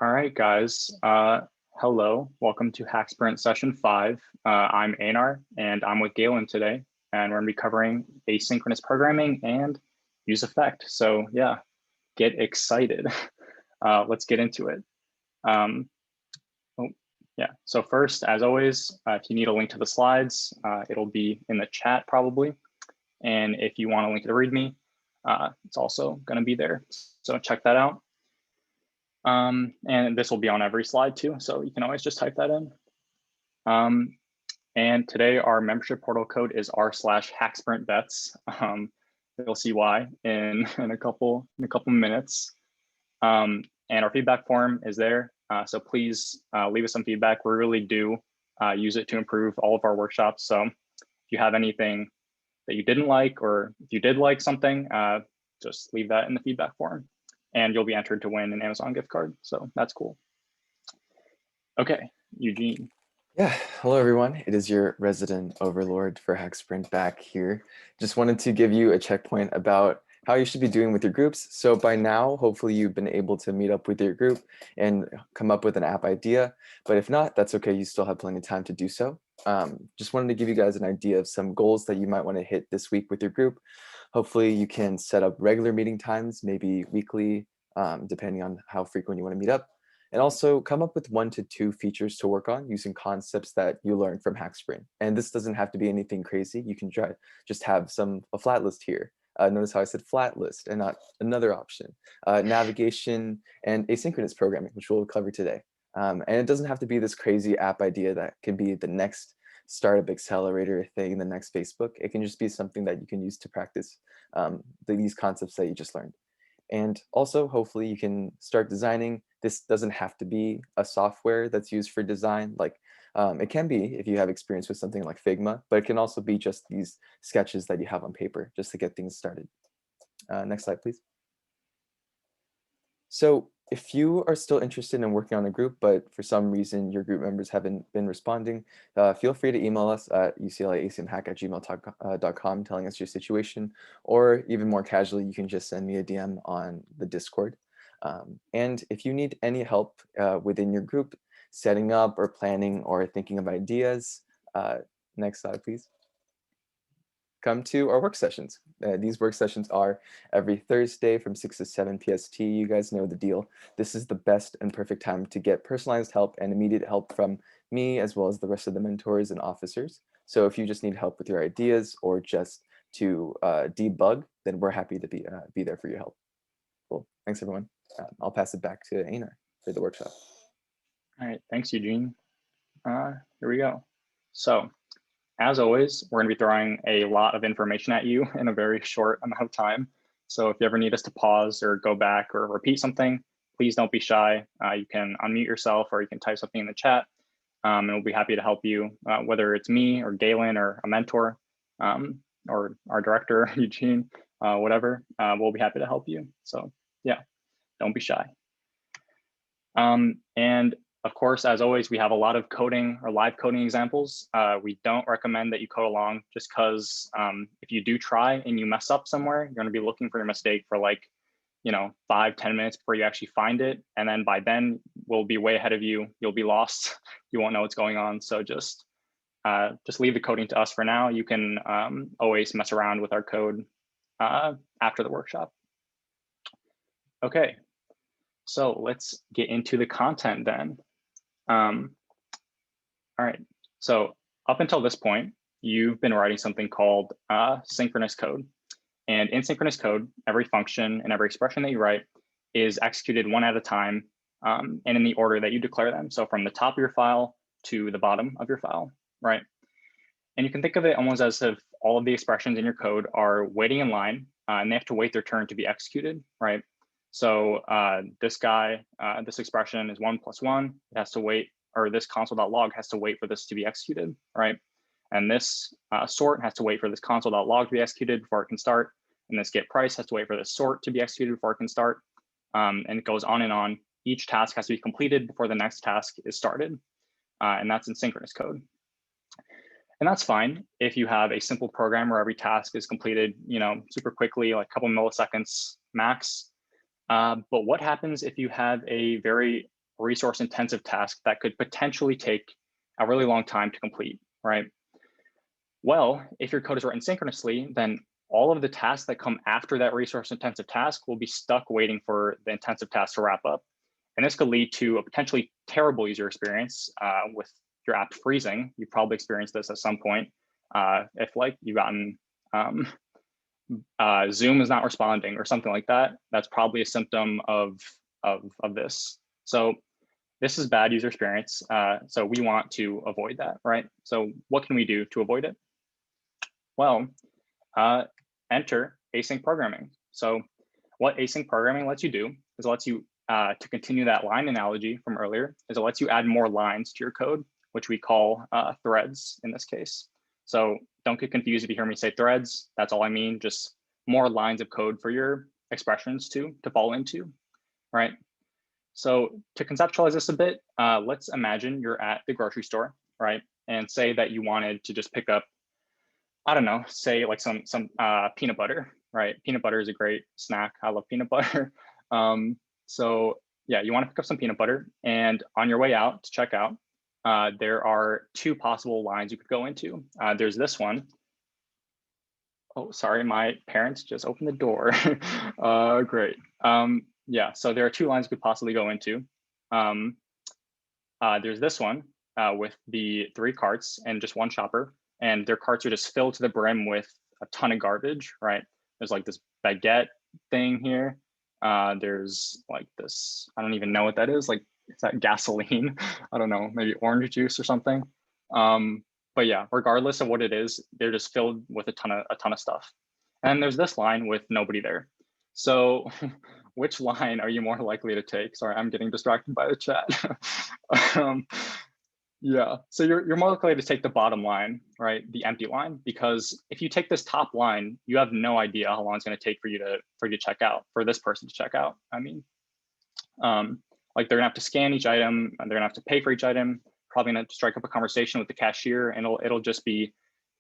All right, guys. Hello. Welcome to Hack Sprint Session 5. I'm Anar, and I'm with Galen today, and we're going to be covering asynchronous programming and useEffect. So yeah, get excited. Let's get into it. So first, as always, if you need a link to the slides, it'll be in the chat probably. And if you want a link to the README, it's also going to be there. So check that out. And this will be on every slide too, so you can always just type that in. And today our membership portal code is r/hacksprintbets. You'll see why in a couple minutes. And our feedback form is there, so please leave us some feedback. We really do use it to improve all of our workshops. So if you have anything that you didn't like, or if you did like something, just leave that in the feedback form, and you'll be entered to win an Amazon gift card. So that's cool. Okay, Eugene. Yeah, hello everyone. It is your resident overlord for Hacksprint back here. Just wanted to give you a checkpoint about how you should be doing with your groups. So by now, hopefully you've been able to meet up with your group and come up with an app idea. But if not, that's okay. You still have plenty of time to do so. Just wanted to give you guys an idea of some goals that you might want to hit this week with your group. Hopefully you can set up regular meeting times, maybe weekly, depending on how frequent you want to meet up. And also come up with 1 to 2 features to work on using concepts that you learned from Hacksprint. And this doesn't have to be anything crazy. You can just have a flat list here. Notice how I said flat list and not another option. Navigation and asynchronous programming, which we'll cover today. And it doesn't have to be this crazy app idea that can be the next startup accelerator thing, the next Facebook. It can just be something that you can use to practice these concepts that you just learned. And also, hopefully, you can start designing. This doesn't have to be a software that's used for design. Like it can be if you have experience with something like Figma, but it can also be just these sketches that you have on paper just to get things started. Next slide, please. So if you are still interested in working on a group, but for some reason your group members haven't been responding, feel free to email us at uclaacmhack@gmail.com telling us your situation, or even more casually, you can just send me a DM on the Discord. And if you need any help within your group, setting up or planning or thinking of ideas, next slide, please. Come to our work sessions. These work sessions are every Thursday from 6 to 7 PST. You guys know the deal. This is the best and perfect time to get personalized help and immediate help from me, as well as the rest of the mentors and officers. So if you just need help with your ideas or just to debug, then we're happy to be there for your help. Cool. Thanks, everyone. I'll pass it back to Einar for the workshop. All right, thanks, Eugene. Here we go. So as always, we're going to be throwing a lot of information at you in a very short amount of time. So if you ever need us to pause or go back or repeat something, please don't be shy. You can unmute yourself or you can type something in the chat, and we'll be happy to help you, whether it's me or Galen or a mentor or our director, Eugene, whatever, we'll be happy to help you. So yeah, don't be shy. And of course, as always, we have a lot of coding or live coding examples. We don't recommend that you code along just because if you do try and you mess up somewhere, you're going to be looking for your mistake for like, 5-10 minutes before you actually find it. And then by then we'll be way ahead of you. You'll be lost. You won't know what's going on. So just leave the coding to us for now. You can always mess around with our code after the workshop. Okay, so let's get into the content then. All right, so up until this point, you've been writing something called synchronous code. And in synchronous code, every function and every expression that you write is executed one at a time and in the order that you declare them. So from the top of your file to the bottom of your file, right? And you can think of it almost as if all of the expressions in your code are waiting in line and they have to wait their turn to be executed, right? So this expression is 1 + 1. It has to wait, or this console.log has to wait for this to be executed, right? And this sort has to wait for this console.log to be executed before it can start. And this get price has to wait for this sort to be executed before it can start. And it goes on and on. Each task has to be completed before the next task is started. And that's in synchronous code. And that's fine if you have a simple program where every task is completed, super quickly, like a couple milliseconds max. But what happens if you have a very resource intensive task that could potentially take a really long time to complete, right? Well, if your code is written synchronously, then all of the tasks that come after that resource intensive task will be stuck waiting for the intensive task to wrap up. And this could lead to a potentially terrible user experience with your app freezing. You've probably experienced this at some point. If like you've gotten Zoom is not responding or something like that, that's probably a symptom of this. So this is bad user experience. So we want to avoid that, right? So what can we do to avoid it? Well, enter async programming. So what async programming lets you do is it lets you, to continue that line analogy from earlier, is it lets you add more lines to your code, which we call threads in this case. So don't get confused if you hear me say threads. That's all I mean, just more lines of code for your expressions to fall into, right? So to conceptualize this a bit, let's imagine you're at the grocery store, right? And say that you wanted to just pick up, I don't know, say like some peanut butter, right? Peanut butter is a great snack. I love peanut butter. So yeah, you want to pick up some peanut butter, and on your way out to check out, there are two possible lines you could go into. There's this one. Oh, sorry, my parents just opened the door. Great. Yeah, so there are two lines you could possibly go into. There's this one with the 3 carts and just one shopper, and their carts are just filled to the brim with a ton of garbage, right? There's like this baguette thing here. There's like this, I don't even know what that is. Like, is that gasoline? I don't know, maybe orange juice or something. But yeah, regardless of what it is, they're just filled with a ton of stuff. And there's this line with nobody there. So which line are you more likely to take? Sorry, I'm getting distracted by the chat. Yeah, so you're more likely to take the bottom line, right? The empty line, because if you take this top line, you have no idea how long it's going to take for you to check out, for this person to check out. I mean, like they're gonna have to scan each item, and they're gonna have to pay for each item, probably gonna strike up a conversation with the cashier, and it'll just be,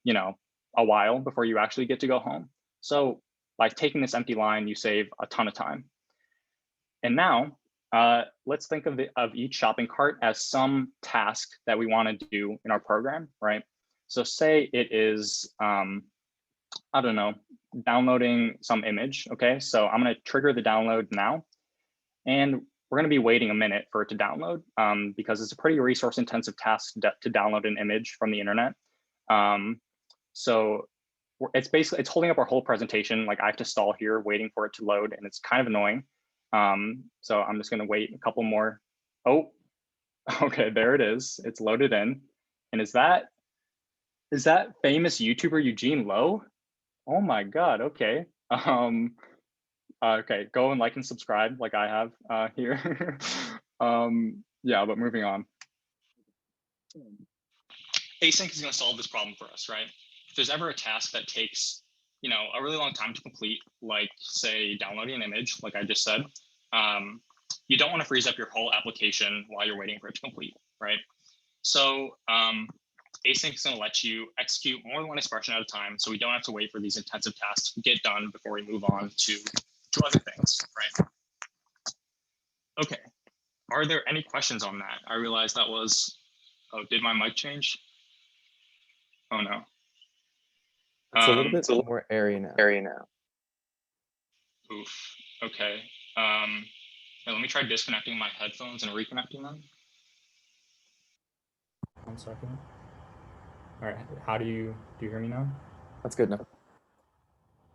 you know, a while before you actually get to go home. So by taking this empty line, you save a ton of time. And now let's think of each shopping cart as some task that we want to do in our program, right? So say it is, I don't know, downloading some image. Okay, so I'm going to trigger the download now, and we're going to be waiting a minute for it to download because it's a pretty resource intensive task to download an image from the internet. So it's holding up our whole presentation. Like I have to stall here waiting for it to load, and it's kind of annoying. So I'm just going to wait a couple more. Oh, okay, there it is. It's loaded in. And is that famous YouTuber Eugene Lowe? Oh my God, okay. Okay, go and like and subscribe like I have here. Yeah, but moving on. Async is going to solve this problem for us, right? If there's ever a task that takes, you know, a really long time to complete, like say downloading an image, like I just said, you don't want to freeze up your whole application while you're waiting for it to complete, right? So async is going to let you execute more than one expression at a time, so we don't have to wait for these intensive tasks to get done before we move on to other things, right? Okay, are there any questions on that? I realized that was, oh, did my mic change? Oh no. It's a little bit more airy now. Oof, okay. Yeah, let me try disconnecting my headphones and reconnecting them. 1 second. All right, do you hear me now? That's good now.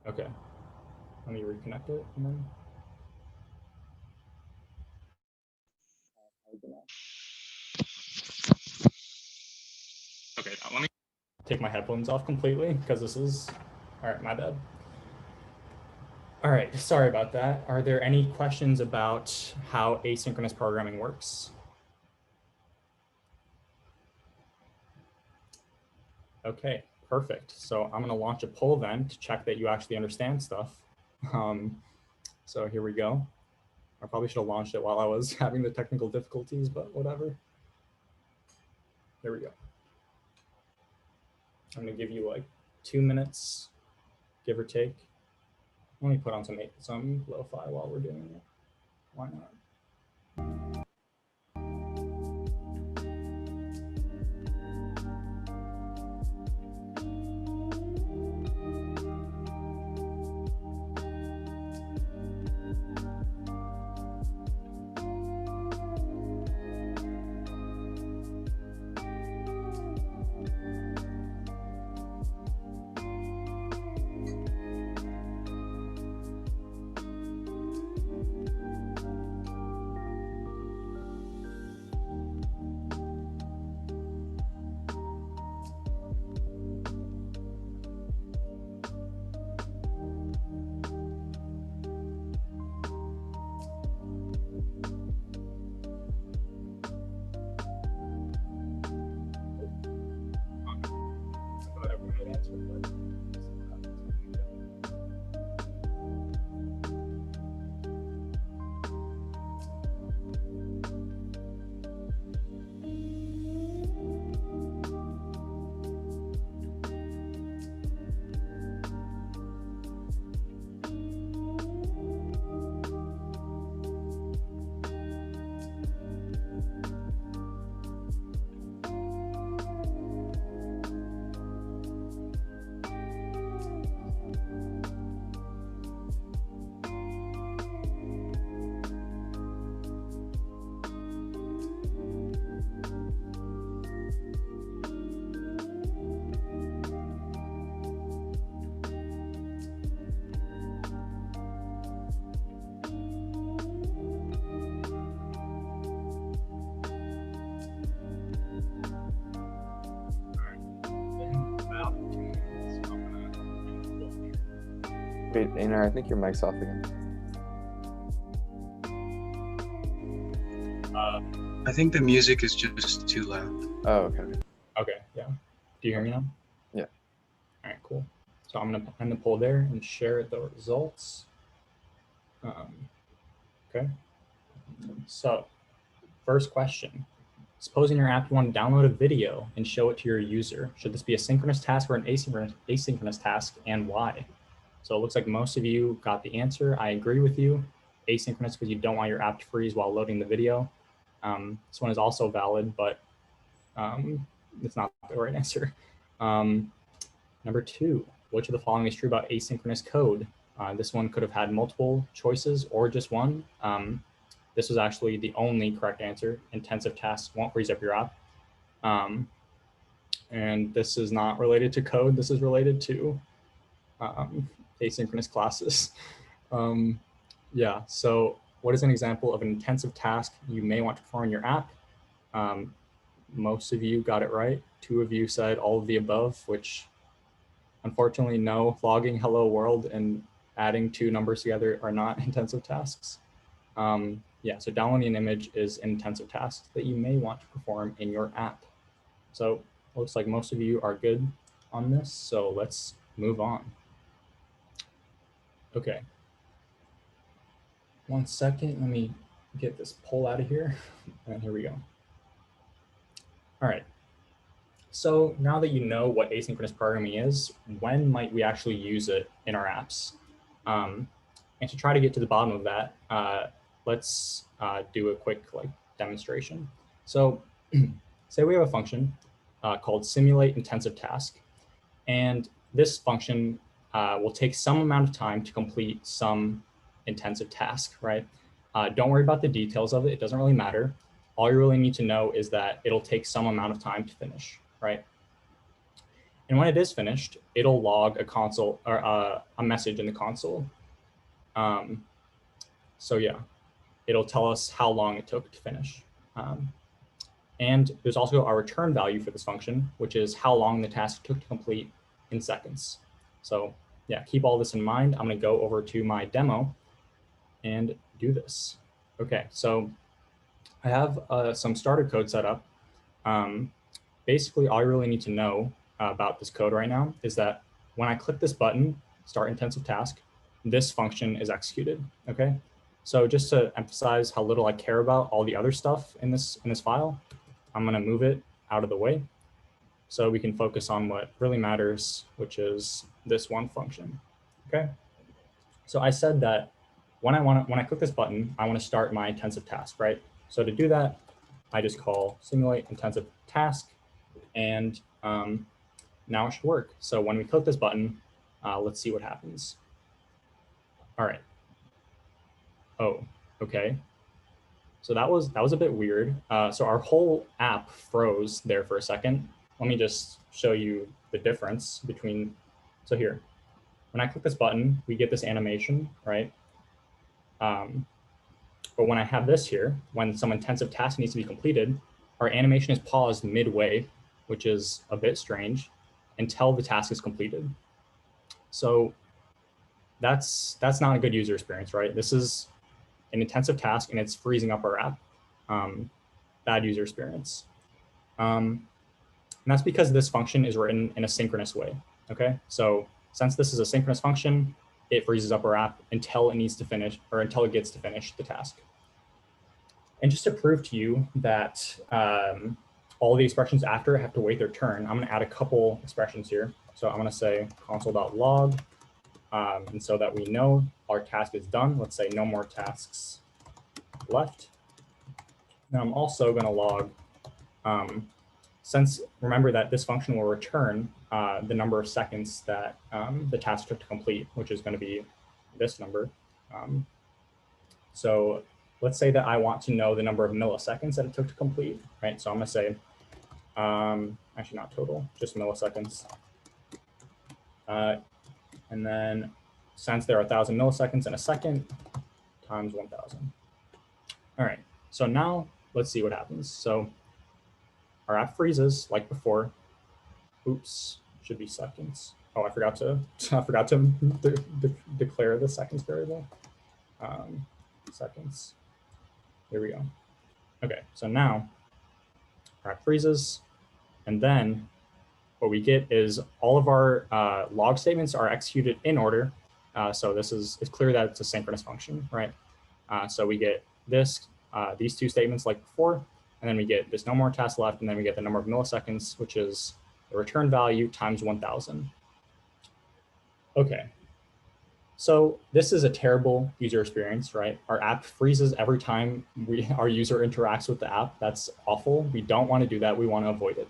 Okay, let me reconnect it and then. Okay, now let me take my headphones off completely because this is, all right, my bad. All right, sorry about that. Are there any questions about how asynchronous programming works? Okay, perfect. So I'm gonna launch a poll then to check that you actually understand stuff. So here we go. I probably should have launched it while I was having the technical difficulties, but whatever. There we go. I'm gonna give you like 2 minutes, give or take. Let me put on some lo-fi while we're doing it. Why not? Wait, Einar, I think your mic's off again. I think the music is just too loud. Oh, okay. Okay, yeah. Do you hear me now? Yeah. All right, cool. So I'm gonna end the poll there and share the results. Okay. So first question. Suppose in your app you want to download a video and show it to your user. Should this be a synchronous task or an asynchronous task, and why? So it looks like most of you got the answer. I agree with you. Asynchronous because you don't want your app to freeze while loading the video. This one is also valid, but it's not the right answer. Number 2, which of the following is true about asynchronous code? This one could have had multiple choices or just one. This was actually the only correct answer. Intensive tasks won't freeze up your app. And this is not related to code. This is related to asynchronous classes. Yeah, so what is an example of an intensive task you may want to perform in your app? Most of you got it right. 2 of you said all of the above, which unfortunately, no, logging hello world and adding 2 numbers together are not intensive tasks. Yeah, so downloading an image is an intensive task that you may want to perform in your app. So it looks like most of you are good on this, so let's move on. Okay. 1 second, let me get this poll out of here, and here we go. All right. So now that you know what asynchronous programming is, when might we actually use it in our apps? And to try to get to the bottom of that, let's do a quick demonstration. So say we have a function called simulate intensive task. And this function will take some amount of time to complete some intensive task, right? Don't worry about the details of it. It doesn't really matter. All you really need to know is that it'll take some amount of time to finish, right? And when it is finished, it'll log a console or a message in the console. So yeah, it'll tell us how long it took to finish. And there's also a return value for this function, which is how long the task took to complete in seconds. So yeah, keep all this in mind. I'm going to go over to my demo and do this. Okay, so I have some starter code set up. Basically, all you really need to know about this code right now is that when I click this button, start intensive task, this function is executed. Okay, so just to emphasize how little I care about all the other stuff in this file, I'm going to move it out of the way so we can focus on what really matters, which is this one function. Okay, so I said that when I click this button, I want to start my intensive task, right? So to do that, I just call simulate intensive task, and now it should work. So when we click this button, let's see what happens. All right. Oh, okay. So that was a bit weird. So our whole app froze there for a second. Let me just show you the difference between. So here, when I click this button, we get this animation, right? But when I have this here, when some intensive task needs to be completed, our animation is paused midway, which is a bit strange, until the task is completed. So that's not a good user experience, right? This is an intensive task and it's freezing up our app. Bad user experience. And that's because this function is written in a synchronous way, okay? So since this is a synchronous function, it freezes up our app until it needs to finish, or until it gets to finish the task. And just to prove to you that all the expressions after have to wait their turn, I'm gonna add a couple expressions here. So I'm gonna say console.log, and so that we know our task is done, let's say no more tasks left. Now I'm also gonna log, since remember that this function will return the number of seconds that the task took to complete, which is gonna be this number. So let's say that I want to know the number of milliseconds that it took to complete, right? So I'm gonna say, actually not total, just milliseconds. And then since there are 1,000 milliseconds in a second, times 1,000. All right, so now let's see what happens. So our app freezes like before. Oops, should be seconds. Oh, I forgot to declare the seconds variable. Seconds. Here we go. Okay, so now our app freezes, and then what we get is all of our log statements are executed in order. So it's clear that it's a synchronous function, right? So we get this, these two statements like before, and then we get this no more task left, and then we get the number of milliseconds, which is the return value times 1000. Okay, so this is a terrible user experience, right? Our app freezes every time our user interacts with the app. That's awful. We don't want to do that. We want to avoid it.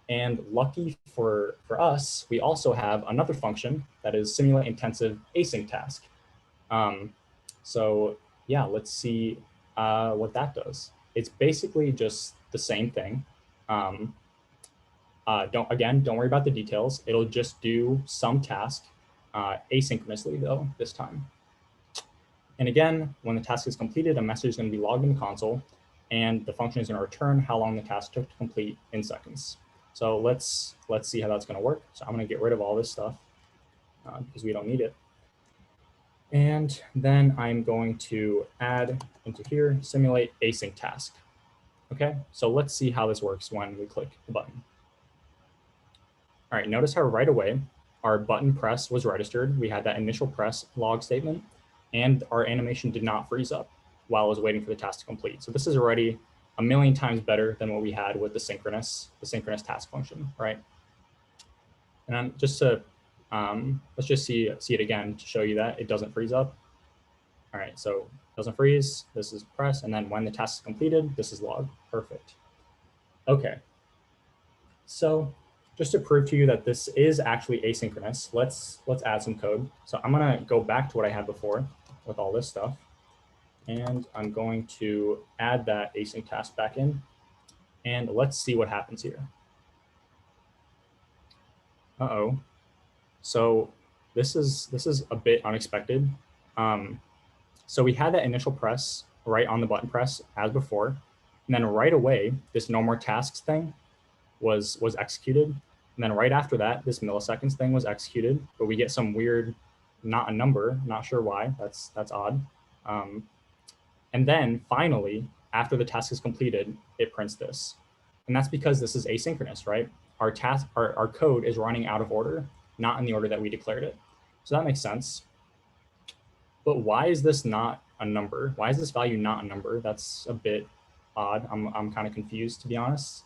And lucky for us, we also have another function that is simulate intensive async task. So yeah, let's see what that does. It's basically just the same thing. Don't worry about the details. It'll just do some task asynchronously though this time. And again, when the task is completed, a message is going to be logged in the console, and the function is going to return how long the task took to complete in seconds. So let's see how that's going to work. So I'm going to get rid of all this stuff because we don't need it. And then I'm going to add into here, simulate async task. Okay, so let's see how this works when we click the button. All right, notice how right away our button press was registered. We had that initial press log statement, and our animation did not freeze up while I was waiting for the task to complete. So this is already a million times better than what we had with the synchronous task function, right? And just to let's just see it again to show you that it doesn't freeze up. All right, so it doesn't freeze. This is press, and then when the task is completed, this is log. Perfect. Okay. So just to prove to you that this is actually asynchronous, let's add some code. So I'm gonna go back to what I had before with all this stuff, and I'm going to add that async task back in, and let's see what happens here. Uh-oh. So this is a bit unexpected. So we had that initial press right on the button press as before, and then right away this no more tasks thing was executed, and then right after that this milliseconds thing was executed, but we get some weird not a number, not sure why. That's odd. And then finally, after the task is completed, it prints this, and that's because this is asynchronous, right? Our code is running out of order, not in the order that we declared it. So that makes sense. But why is this not a number? Why is this value not a number? That's a bit odd. I'm kind of confused, to be honest.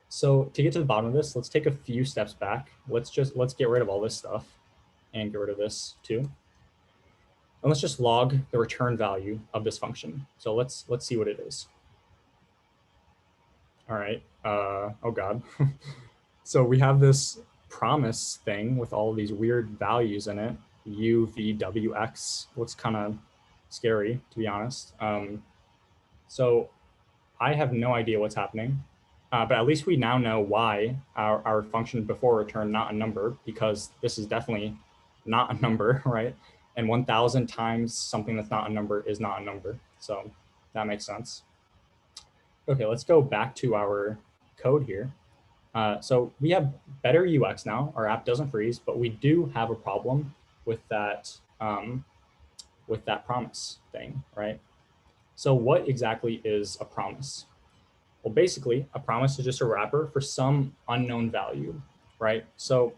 So to get to the bottom of this, let's take a few steps back. Let's get rid of all this stuff and get rid of this too. And let's just log the return value of this function. So let's see what it is. All right. Oh God. So we have this promise thing with all of these weird values in it. U, V, W, X. Looks kind of scary, to be honest. So I have no idea what's happening, but at least we now know why our function before returned not a number, because this is definitely not a number, right? And 1000 times something that's not a number is not a number. So that makes sense. Okay, let's go back to our code here. So we have better UX now. Our app doesn't freeze, but we do have a problem with that promise thing, right? So what exactly is a promise? Well, basically, a promise is just a wrapper for some unknown value, right? So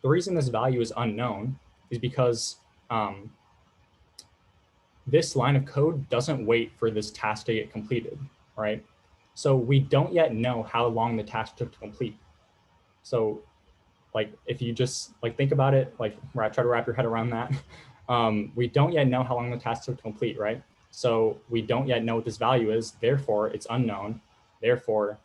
the reason this value is unknown is because this line of code doesn't wait for this task to get completed, right? So we don't yet know how long the task took to complete. So like if you just like think about it, like try to wrap your head around that, we don't yet know how long the task took to complete, right? So we don't yet know what this value is, therefore it's unknown, therefore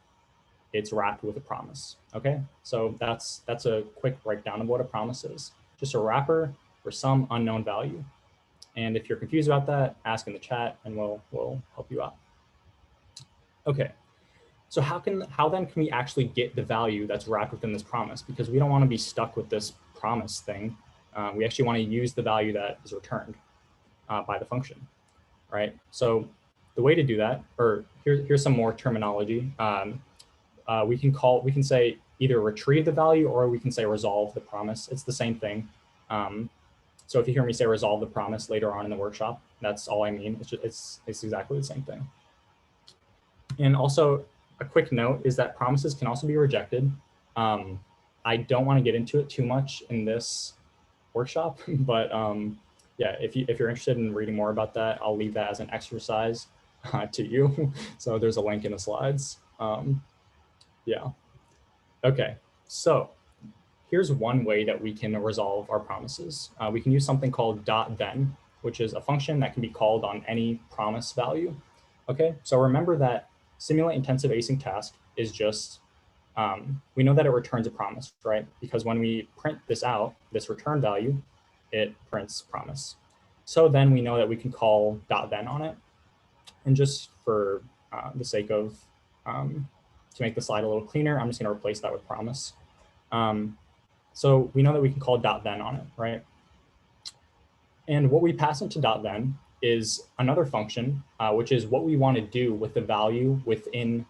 it's wrapped with a promise, okay? So that's a quick breakdown of what a promise is. Just a wrapper for some unknown value. And if you're confused about that, ask in the chat and we'll help you out. Okay, so how then can we actually get the value that's wrapped within this promise? Because we don't want to be stuck with this promise thing. We actually want to use the value that is returned by the function, right? So the way to do that, or here's some more terminology. We can say either retrieve the value or we can say resolve the promise. It's the same thing. So if you hear me say resolve the promise later on in the workshop, that's all I mean. It's exactly the same thing. And also a quick note is that promises can also be rejected. I don't want to get into it too much in this workshop, but yeah, if you're interested in reading more about that, I'll leave that as an exercise to you. So there's a link in the slides. Yeah. Okay, so here's one way that we can resolve our promises. We can use something called .then, which is a function that can be called on any promise value. Okay, so remember that simulate intensive async task is just, we know that it returns a promise, right? Because when we print this out, this return value, it prints promise. So then we know that we can call .then on it. And just for the sake of, to make the slide a little cleaner, I'm just gonna replace that with promise. So we know that we can call .then on it, right? And what we pass into .then is another function, which is what we want to do with the value within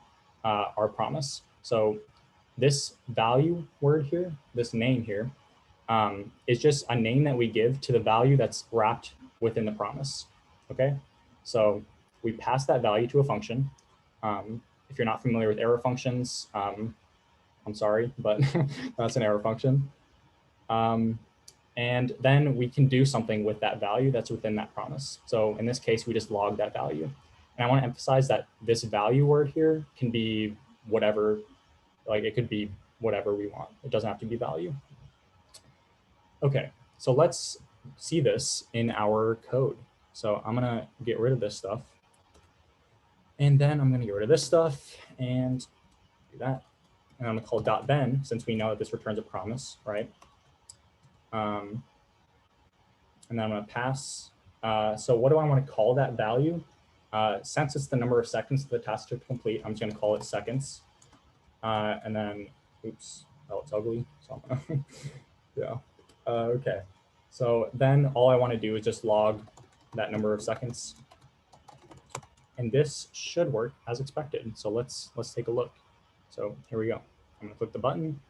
our promise. So this value word here, this name here, is just a name that we give to the value that's wrapped within the promise, okay? So we pass that value to a function. If you're not familiar with arrow functions, I'm sorry, but that's an arrow function. And then we can do something with that value that's within that promise. So in this case, we just log that value. And I want to emphasize that this value word here can be whatever, like it could be whatever we want. It doesn't have to be value. Okay, so let's see this in our code. So I'm gonna get rid of this stuff. And then I'm gonna get rid of this stuff and do that. And I'm gonna call .then, since we know that this returns a promise, right? And then I'm gonna pass. So what do I want to call that value? Since it's the number of seconds the task to complete, I'm just gonna call it seconds. And then, oops, oh, it's ugly. So I'm gonna, yeah. Okay, so then all I want to do is just log that number of seconds. And this should work as expected. So let's take a look. So here we go. I'm gonna click the button.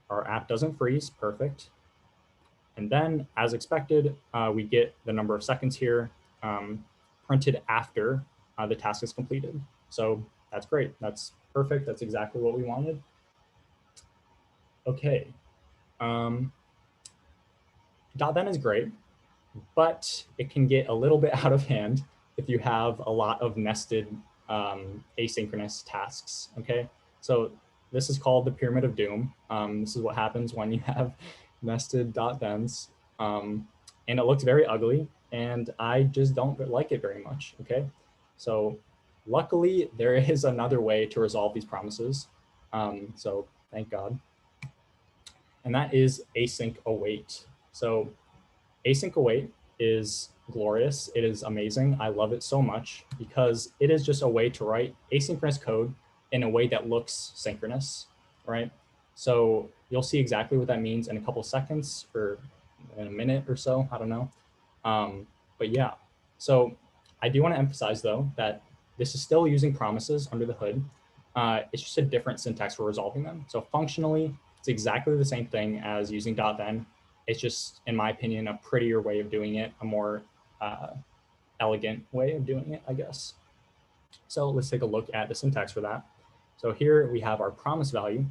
Our app doesn't freeze, perfect. And then as expected, we get the number of seconds here printed after the task is completed. So that's great, that's perfect, that's exactly what we wanted. Okay, .then is great, but it can get a little bit out of hand if you have a lot of nested asynchronous tasks, okay? So this is called the pyramid of doom. This is what happens when you have nested .thens, and it looks very ugly, and I just don't like it very much, okay? So luckily, there is another way to resolve these promises, so thank God. And that is Async Await. So Async Await is glorious. It is amazing. I love it so much because it is just a way to write asynchronous code in a way that looks synchronous, right? So you'll see exactly what that means in a couple seconds or in a minute or so, I don't know. But yeah, so I do want to emphasize though that this is still using promises under the hood. It's just a different syntax for resolving them. So functionally, it's exactly the same thing as using .then. It's just, in my opinion, a prettier way of doing it, a more elegant way of doing it, I guess. So let's take a look at the syntax for that. So here we have our promise value.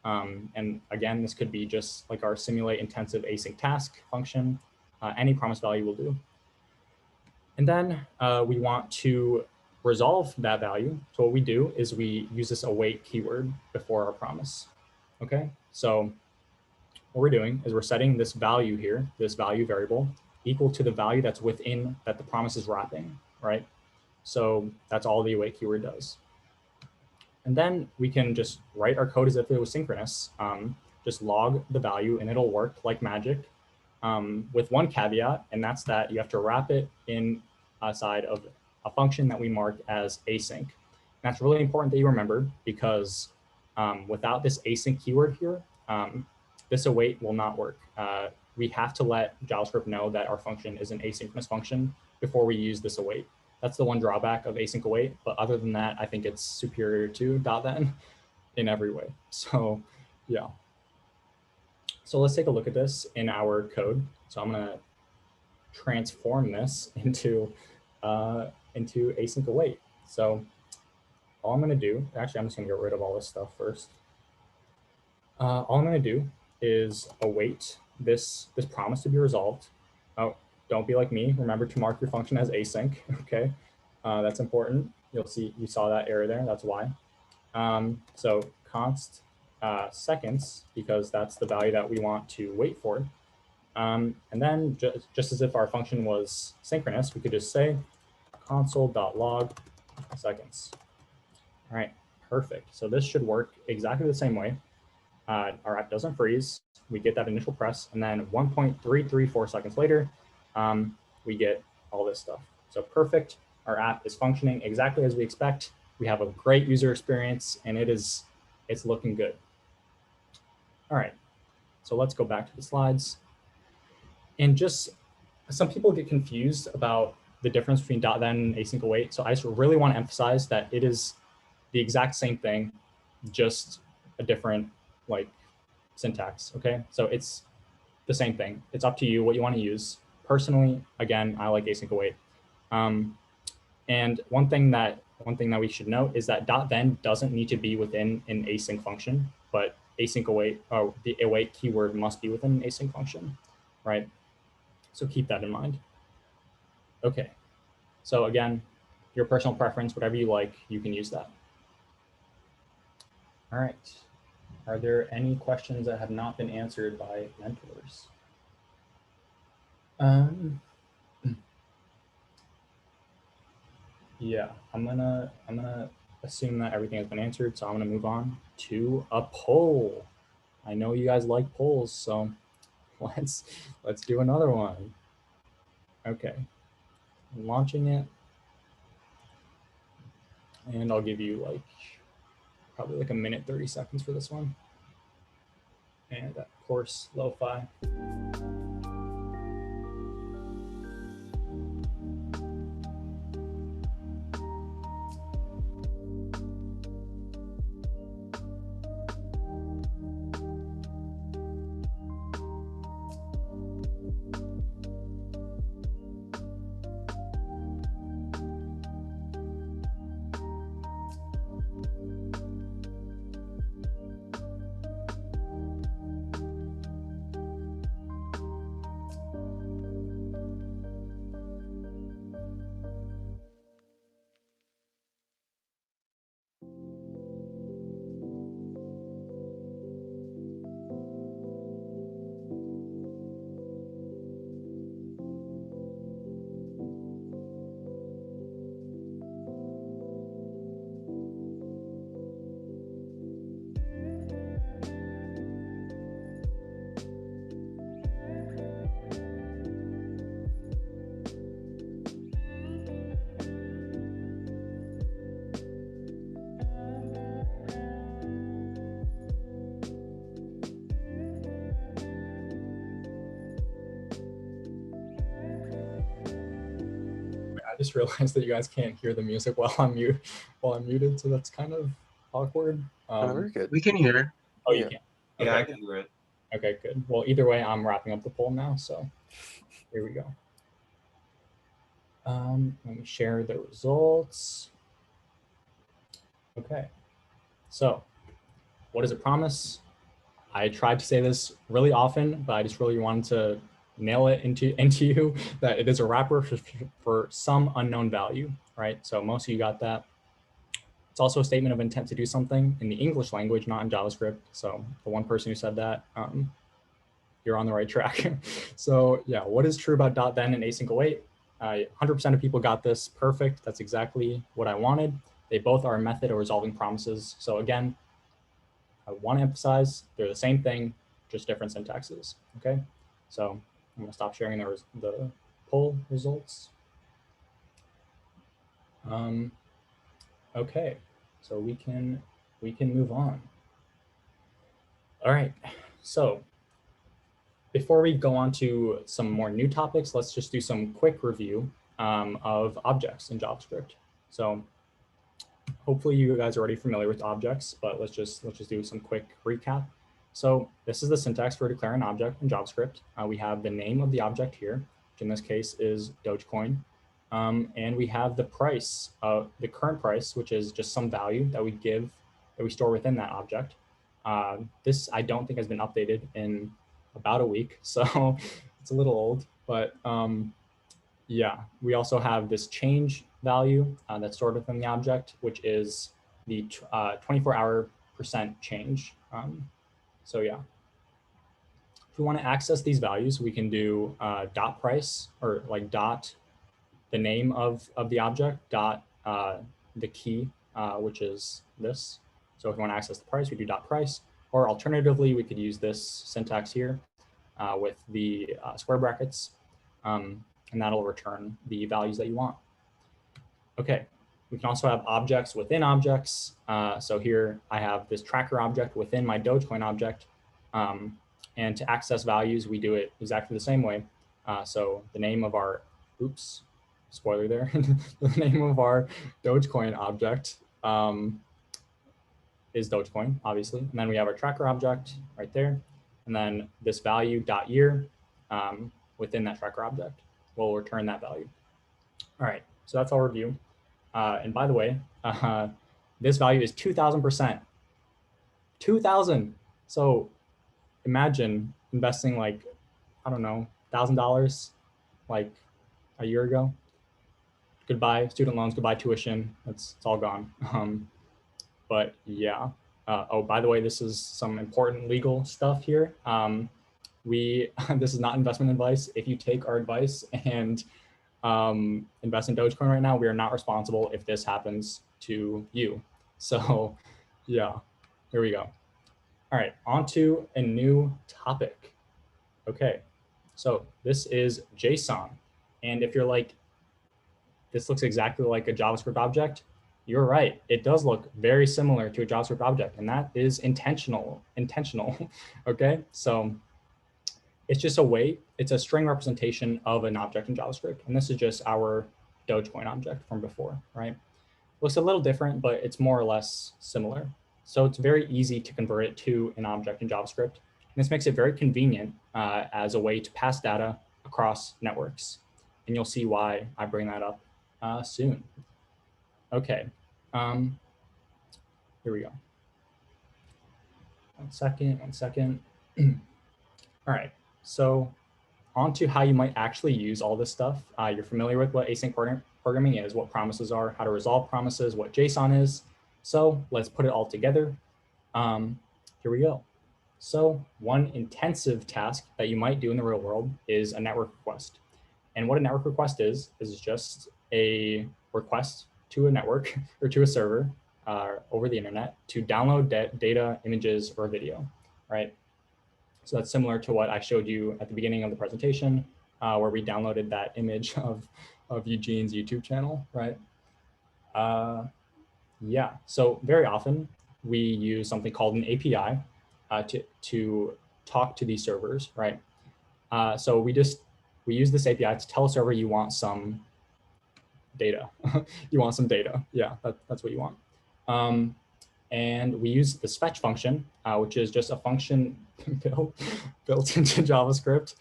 And again, this could be just like our simulate intensive async task function. Any promise value will do. And then we want to resolve that value. So what we do is we use this await keyword before our promise. Okay, so what we're doing is we're setting this value here, this value variable, equal to the value that's within that the promise is wrapping, right? So that's all the await keyword does. And then we can just write our code as if it was synchronous, just log the value and it'll work like magic, with one caveat, and that's that you have to wrap it inside of a function that we mark as async. And that's really important that you remember because without this async keyword here, this await will not work. We have to let JavaScript know that our function is an asynchronous function before we use this await. That's the one drawback of async await, but other than that, I think it's superior to .then in every way. So Yeah. So let's take a look at this in our code. So I'm going to transform this into Async Await. So all I'm going to do, actually, I'm just going to get rid of all this stuff first. All I'm going to do is await this promise to be resolved. Oh, don't be like me. Remember to mark your function as async. Okay, that's important. You'll see you saw that error there. That's why. So const seconds, because that's the value that we want to wait for. And then just as if our function was synchronous, we could just say console.log seconds. All right, perfect. So this should work exactly the same way. Our app doesn't freeze. We get that initial press, and then 1.334 seconds later, we get all this stuff. So perfect. Our app is functioning exactly as we expect. We have a great user experience, and it's looking good. All right, so let's go back to the slides. And just some people get confused about the difference between .then and async await. So I just really want to emphasize that it is the exact same thing, just a different syntax. Okay, so it's the same thing. It's up to you what you want to use. Personally, again, I like async await. And one thing that we should note is that .then doesn't need to be within an async function, but async await, or the await keyword must be within an async function, right? So keep that in mind. Okay, so again, your personal preference, whatever you like, you can use that. All right. Are there any questions that have not been answered by mentors? Yeah, I'm gonna assume that everything has been answered, so I'm gonna move on to a poll. I know you guys like polls, so let's do another one. Okay, I'm launching it, and I'll give you probably a minute 30 seconds for this one. And of course, lo-fi. I just realized that you guys can't hear the music while I'm muted, so that's kind of awkward. We're good. We can hear. Oh, you can. Okay. Yeah, I can hear it. Okay, good. Well, either way, I'm wrapping up the poll now, so here we go. Let me share the results. Okay, so what does it promise? I tried to say this really often, but I just really wanted to nail it into you that it is a wrapper for some unknown value, right? So most of you got that. It's also a statement of intent to do something in the English language, not in JavaScript. So the one person who said that, you're on the right track. So yeah, what is true about .then and async await? 100% of people got this perfect. That's exactly what I wanted. They both are a method of resolving promises. So again, I want to emphasize they're the same thing, just different syntaxes. Okay, so I'm gonna stop sharing the poll results. Okay, so we can move on. All right, so before we go on to some more new topics, let's just do some quick review of objects in JavaScript. So hopefully you guys are already familiar with objects, but let's just do some quick recap. So this is the syntax for declaring an object in JavaScript. We have the name of the object here, which in this case is Dogecoin. And we have the price, the current price, which is just some value that we store within that object. This I don't think has been updated in about a week, so it's a little old, but yeah, we also have this change value that's stored within the object, which is the 24-hour % change. So yeah, if we want to access these values, we can do dot price, or like dot the name of the object, dot the key, which is this. So if we want to access the price, we do dot price, or alternatively, we could use this syntax here with the square brackets, and that'll return the values that you want. Okay, we can also have objects within objects. So here I have this tracker object within my Dogecoin object. And to access values, we do it exactly the same way. So the name of our, oops, spoiler there, the name of our Dogecoin object is Dogecoin, obviously. And then we have our tracker object right there. And then this value dot year within that tracker object will return that value. All right, so that's our review. And by the way, this value is 2,000%. 2,000. So imagine investing like, I don't know, $1,000 like a year ago. Goodbye student loans, goodbye tuition. It's all gone. But yeah. Oh, by the way, this is some important legal stuff here. This is not investment advice. If you take our advice and invest in Dogecoin right now, we are not responsible if this happens to you. So yeah, here we go. All right, on to a new topic. Okay, so this is Json. And if you're like, this looks exactly like a JavaScript object, you're right. It does look very similar to a JavaScript object, and that is intentional. Okay, so it's just a way, it's a string representation of an object in JavaScript. And this is just our Dogecoin object from before, right? Looks a little different, but it's more or less similar. So it's very easy to convert it to an object in JavaScript. And this makes it very convenient as a way to pass data across networks. And you'll see why I bring that up soon. Okay, here we go. One second. All right, so on to how you might actually use all this stuff. You're familiar with what async programming is, what promises are, how to resolve promises, what JSON is. So let's put it all together. Here we go. So one intensive task that you might do in the real world is a network request. And what a network request is just a request to a network or to a server over the internet to download data, images, or video, right? So that's similar to what I showed you at the beginning of the presentation, where we downloaded that image of Eugene's YouTube channel, right? Yeah, so very often we use something called an API to talk to these servers, right? So we use this API to tell a server you want some data. You want some data. Yeah, that's what you want. And we use this fetch function, which is just a function built into JavaScript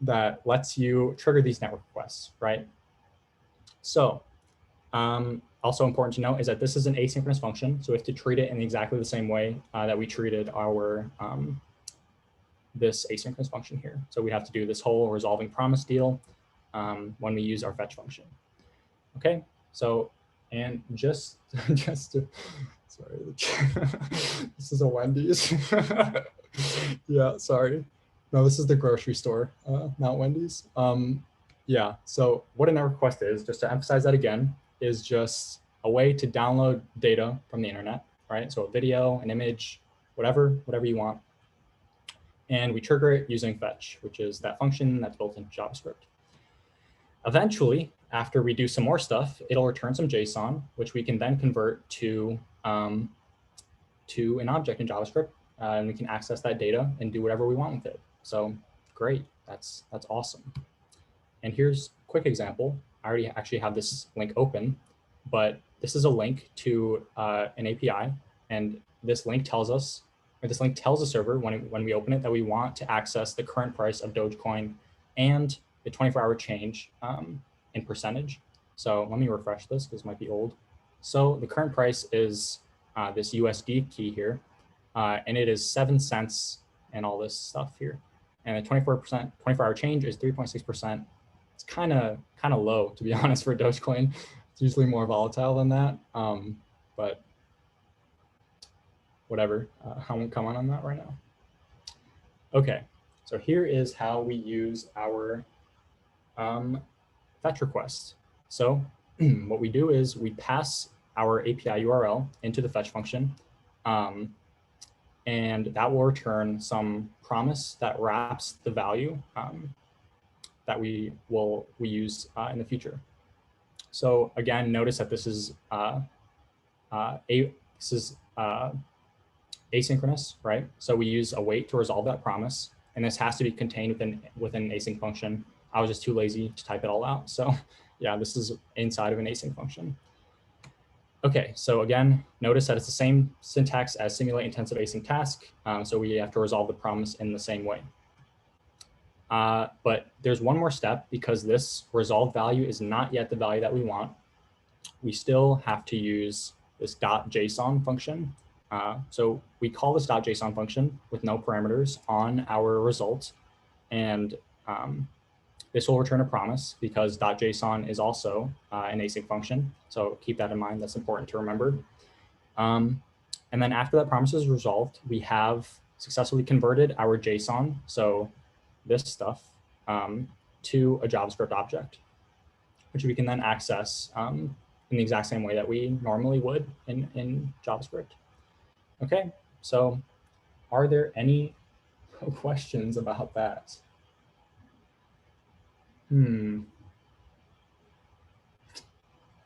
that lets you trigger these network requests, right? So also important to note is that this is an asynchronous function. So we have to treat it in exactly the same way that we treated our this asynchronous function here. So we have to do this whole resolving promise deal when we use our fetch function. Okay, so and just to, sorry, this is a Wendy's. Yeah, sorry. No, this is the grocery store, not Wendy's. Yeah, so what a network request is, just to emphasize that again, is just a way to download data from the internet, right? So a video, an image, whatever you want. And we trigger it using fetch, which is that function that's built into JavaScript. Eventually, after we do some more stuff, it'll return some JSON, which we can then convert to an object in JavaScript, and we can access that data and do whatever we want with it. So great, that's awesome. And here's a quick example. I already actually have this link open, but this is a link to an API, and this link tells us This link tells the server when we open it that we want to access the current price of Dogecoin and the 24-hour change in percentage. So let me refresh this because it might be old. So the current price is this USD key here, and it is 7 cents and all this stuff here. And the 24-hour change is 3.6%. It's kind of low, to be honest, for Dogecoin. It's usually more volatile than that, but whatever. I won't comment on that right now. Okay, so here is how we use our fetch request. So what we do is we pass our API URL into the fetch function, and that will return some promise that wraps the value that we use in the future. So again, notice that this is asynchronous, right? So we use await to resolve that promise, and this has to be contained within an async function. I was just too lazy to type it all out. So yeah, this is inside of an async function. Okay, so again, notice that it's the same syntax as simulate intensive async task. So we have to resolve the promise in the same way. But there's one more step because this resolved value is not yet the value that we want. We still have to use this .json function. So we call this .json function with no parameters on our result. And this will return a promise because .json is also an async function. So keep that in mind. That's important to remember. And then after that promise is resolved, we have successfully converted our JSON, so this stuff, to a JavaScript object, which we can then access in the exact same way that we normally would in JavaScript. Okay, so are there any questions about that? I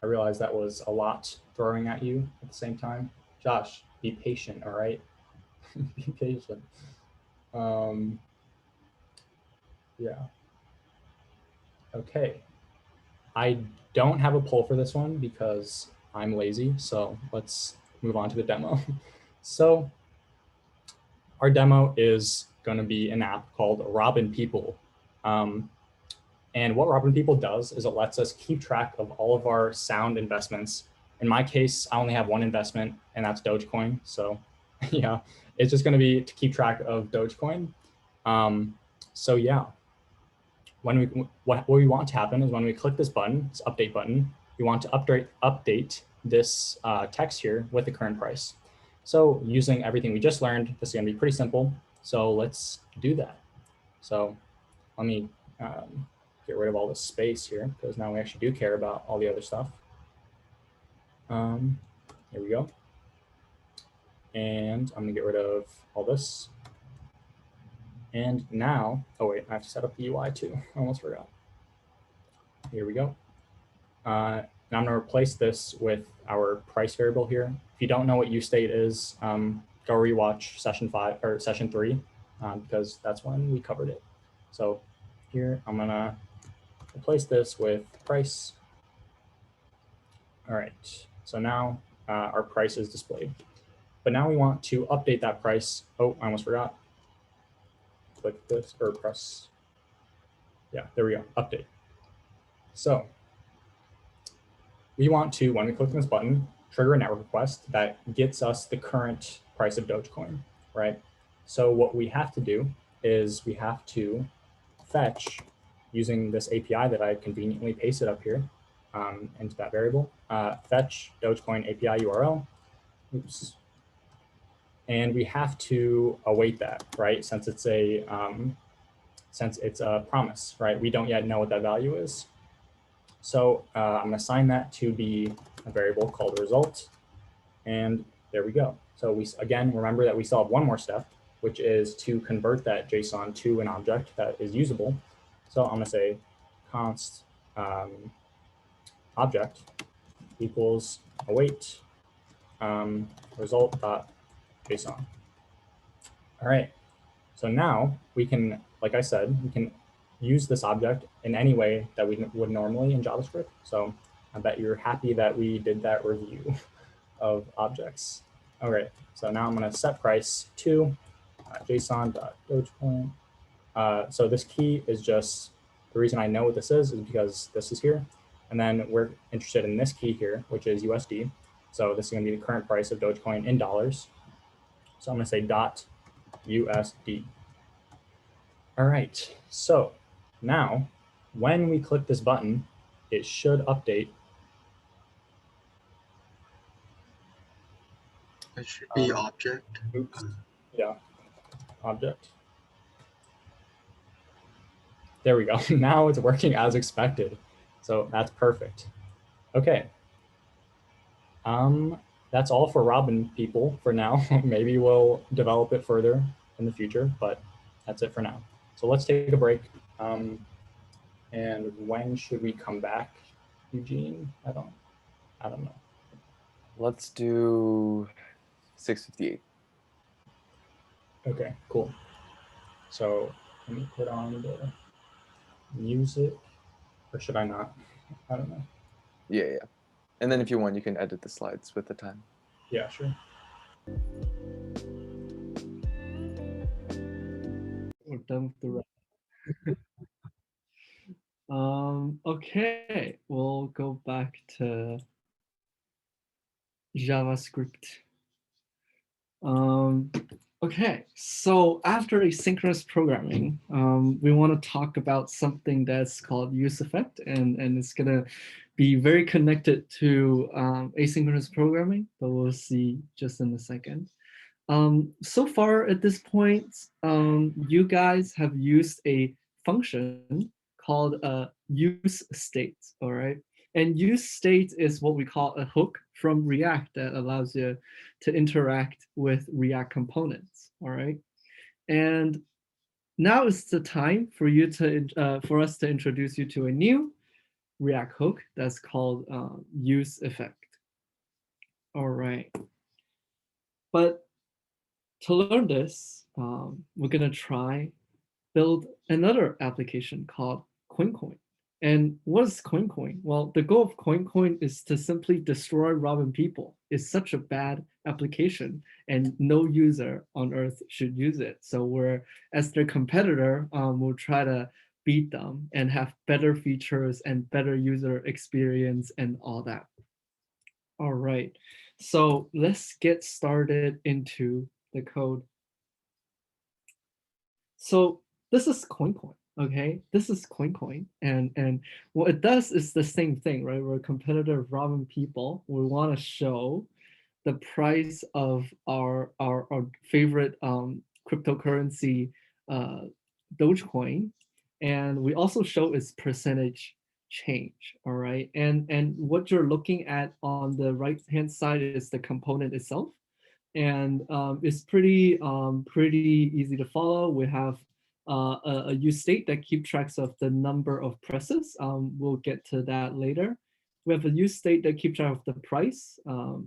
realize that was a lot throwing at you at the same time. Josh, be patient, all right? Be patient. Yeah. Okay. I don't have a poll for this one because I'm lazy, so let's move on to the demo. So our demo is going to be an app called Robin People. And what Robin People does is it lets us keep track of all of our sound investments. In my case, I only have one investment, and that's Dogecoin. So yeah, it's just going to be to keep track of Dogecoin. So yeah, what we want to happen is when we click this button, this update button, we want to update this text here with the current price. So using everything we just learned, this is going to be pretty simple. So let's do that. So let me get rid of all this space here because now we actually do care about all the other stuff. Here we go. And I'm gonna get rid of all this. And now, oh wait, I have to set up the UI too. I almost forgot. Here we go. Now I'm gonna replace this with our price variable here. If you don't know what useState is, go rewatch session 5 or session 3 because that's when we covered it. So here I'm gonna replace this with price. All right, so now our price is displayed. But now we want to update that price. Oh, I almost forgot. Click this or press. Yeah, there we go, update. So we want to, when we click on this button, trigger a network request that gets us the current price of Dogecoin, right? So what we have to do is we have to fetch using this API that I conveniently pasted up here into that variable, fetch Dogecoin API URL. Oops. And we have to await that, right? Since it's a promise, right? We don't yet know what that value is. So I'm gonna assign that to be a variable called result. And there we go. So we, again, remember that we still have one more step, which is to convert that JSON to an object that is usable. So I'm gonna say const object equals await result.json. All right, so now we can, like I said, we can use this object in any way that we would normally in JavaScript. So I bet you're happy that we did that review of objects. All right, so now I'm going to set price to JSON.Dogecoin. So this key is just, the reason I know what this is because this is here. And then we're interested in this key here, which is USD. So this is going to be the current price of Dogecoin in dollars. So I'm going to say .USD. All right, so now when we click this button, it should update. It should be object. Oops. Yeah, object. There we go. Now it's working as expected. So that's perfect. Okay. That's all for Robin people for now. Maybe we'll develop it further in the future, but that's it for now. So let's take a break. And when should we come back, Eugene? I don't know. Let's do 6:58. Okay, cool. So let me put on the music, or should I not? I don't know. Yeah. And then if you want, you can edit the slides with the time. Yeah, sure. We're done with the rest. Okay, we'll go back to JavaScript. Okay, so after asynchronous programming, we want to talk about something that's called useEffect, and it's gonna be very connected to asynchronous programming, but we'll see just in a second. So far at this point, you guys have used a function called use state, all right? And use state is what we call a hook from React that allows you to interact with React components, all right? And now is the time for you to for us to introduce you to a new React hook that's called useEffect. All right. But to learn this, we're gonna try build another application called Coincoin. And what is Coincoin? Well, the goal of Coincoin is to simply destroy Robin people. It's such a bad application, and no user on Earth should use it. So we're, as their competitor, we'll try to beat them and have better features and better user experience and all that. All right, so let's get started into the code. So this is Coincoin, okay? This is Coincoin, and what it does is the same thing, right? We're a competitor of Robin people. We want to show the price of our favorite cryptocurrency, Dogecoin, and we also show its percentage change, all right? And what you're looking at on the right-hand side is the component itself. And it's pretty easy to follow. We have a use state that keeps track of the number of presses. We'll get to that later. We have a use state that keeps track of the price,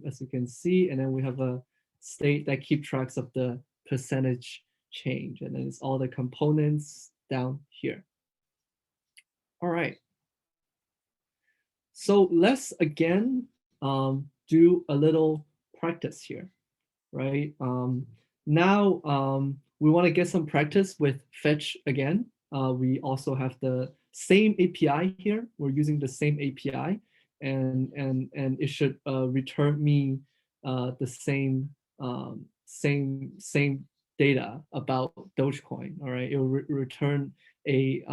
as you can see, and then we have a state that keeps track of the percentage change, and then it's all the components down here. All right. So let's again do a little practice here. Right now, we want to get some practice with fetch again. We also have the same API here. We're using the same API, and it should return me the same data about Dogecoin. All right, it will return a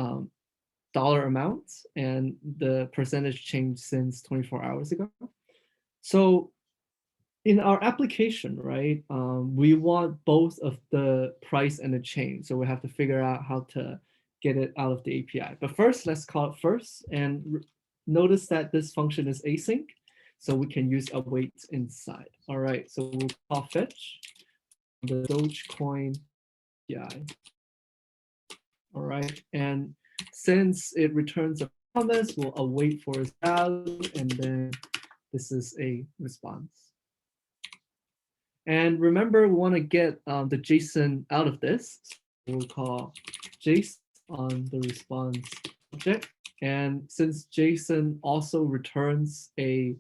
dollar amount and the percentage change since 24 hours ago. So in our application, right, we want both of the price and the change. So we have to figure out how to get it out of the API. But first, let's call it first. And notice that this function is async. So we can use await inside. All right, so we'll call fetch the Dogecoin API. All right, and since it returns a promise, we'll await for its value. And then this is a response. And remember, we want to get the JSON out of this. So we'll call JSON on the response object. And since JSON also returns a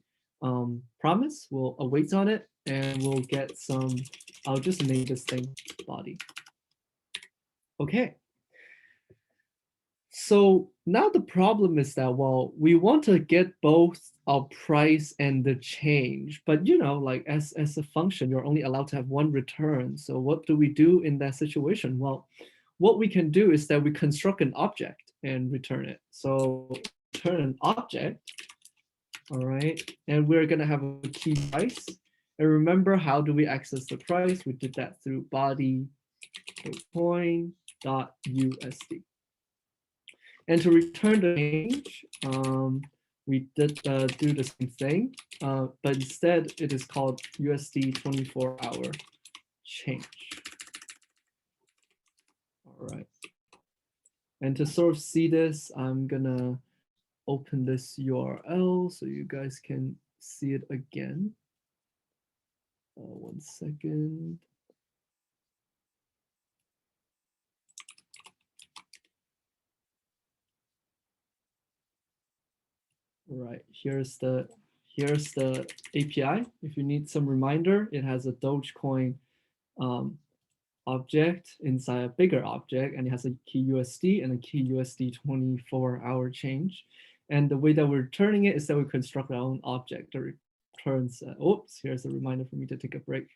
promise, we'll await on it. and we'll get some, I'll just name this thing body. Okay. So now the problem is that, well, we want to get both our price and the change, but like as a function, you're only allowed to have one return. So what do we do in that situation? Well, what we can do is that we construct an object and return it. So return an object, all right, and we're gonna have a key price. And remember, how do we access the price? We did that through body.coin.usd. And to return the change, we did do the same thing, but instead it is called USD 24-hour change. All right. And to sort of see this, I'm gonna open this URL so you guys can see it again. 1 second. Right, here's the API. If you need some reminder, it has a Dogecoin object inside a bigger object, and it has a key USD and a key USD 24-hour change. And the way that we're returning it is that we construct our own object that returns. Oops, here's a reminder for me to take a break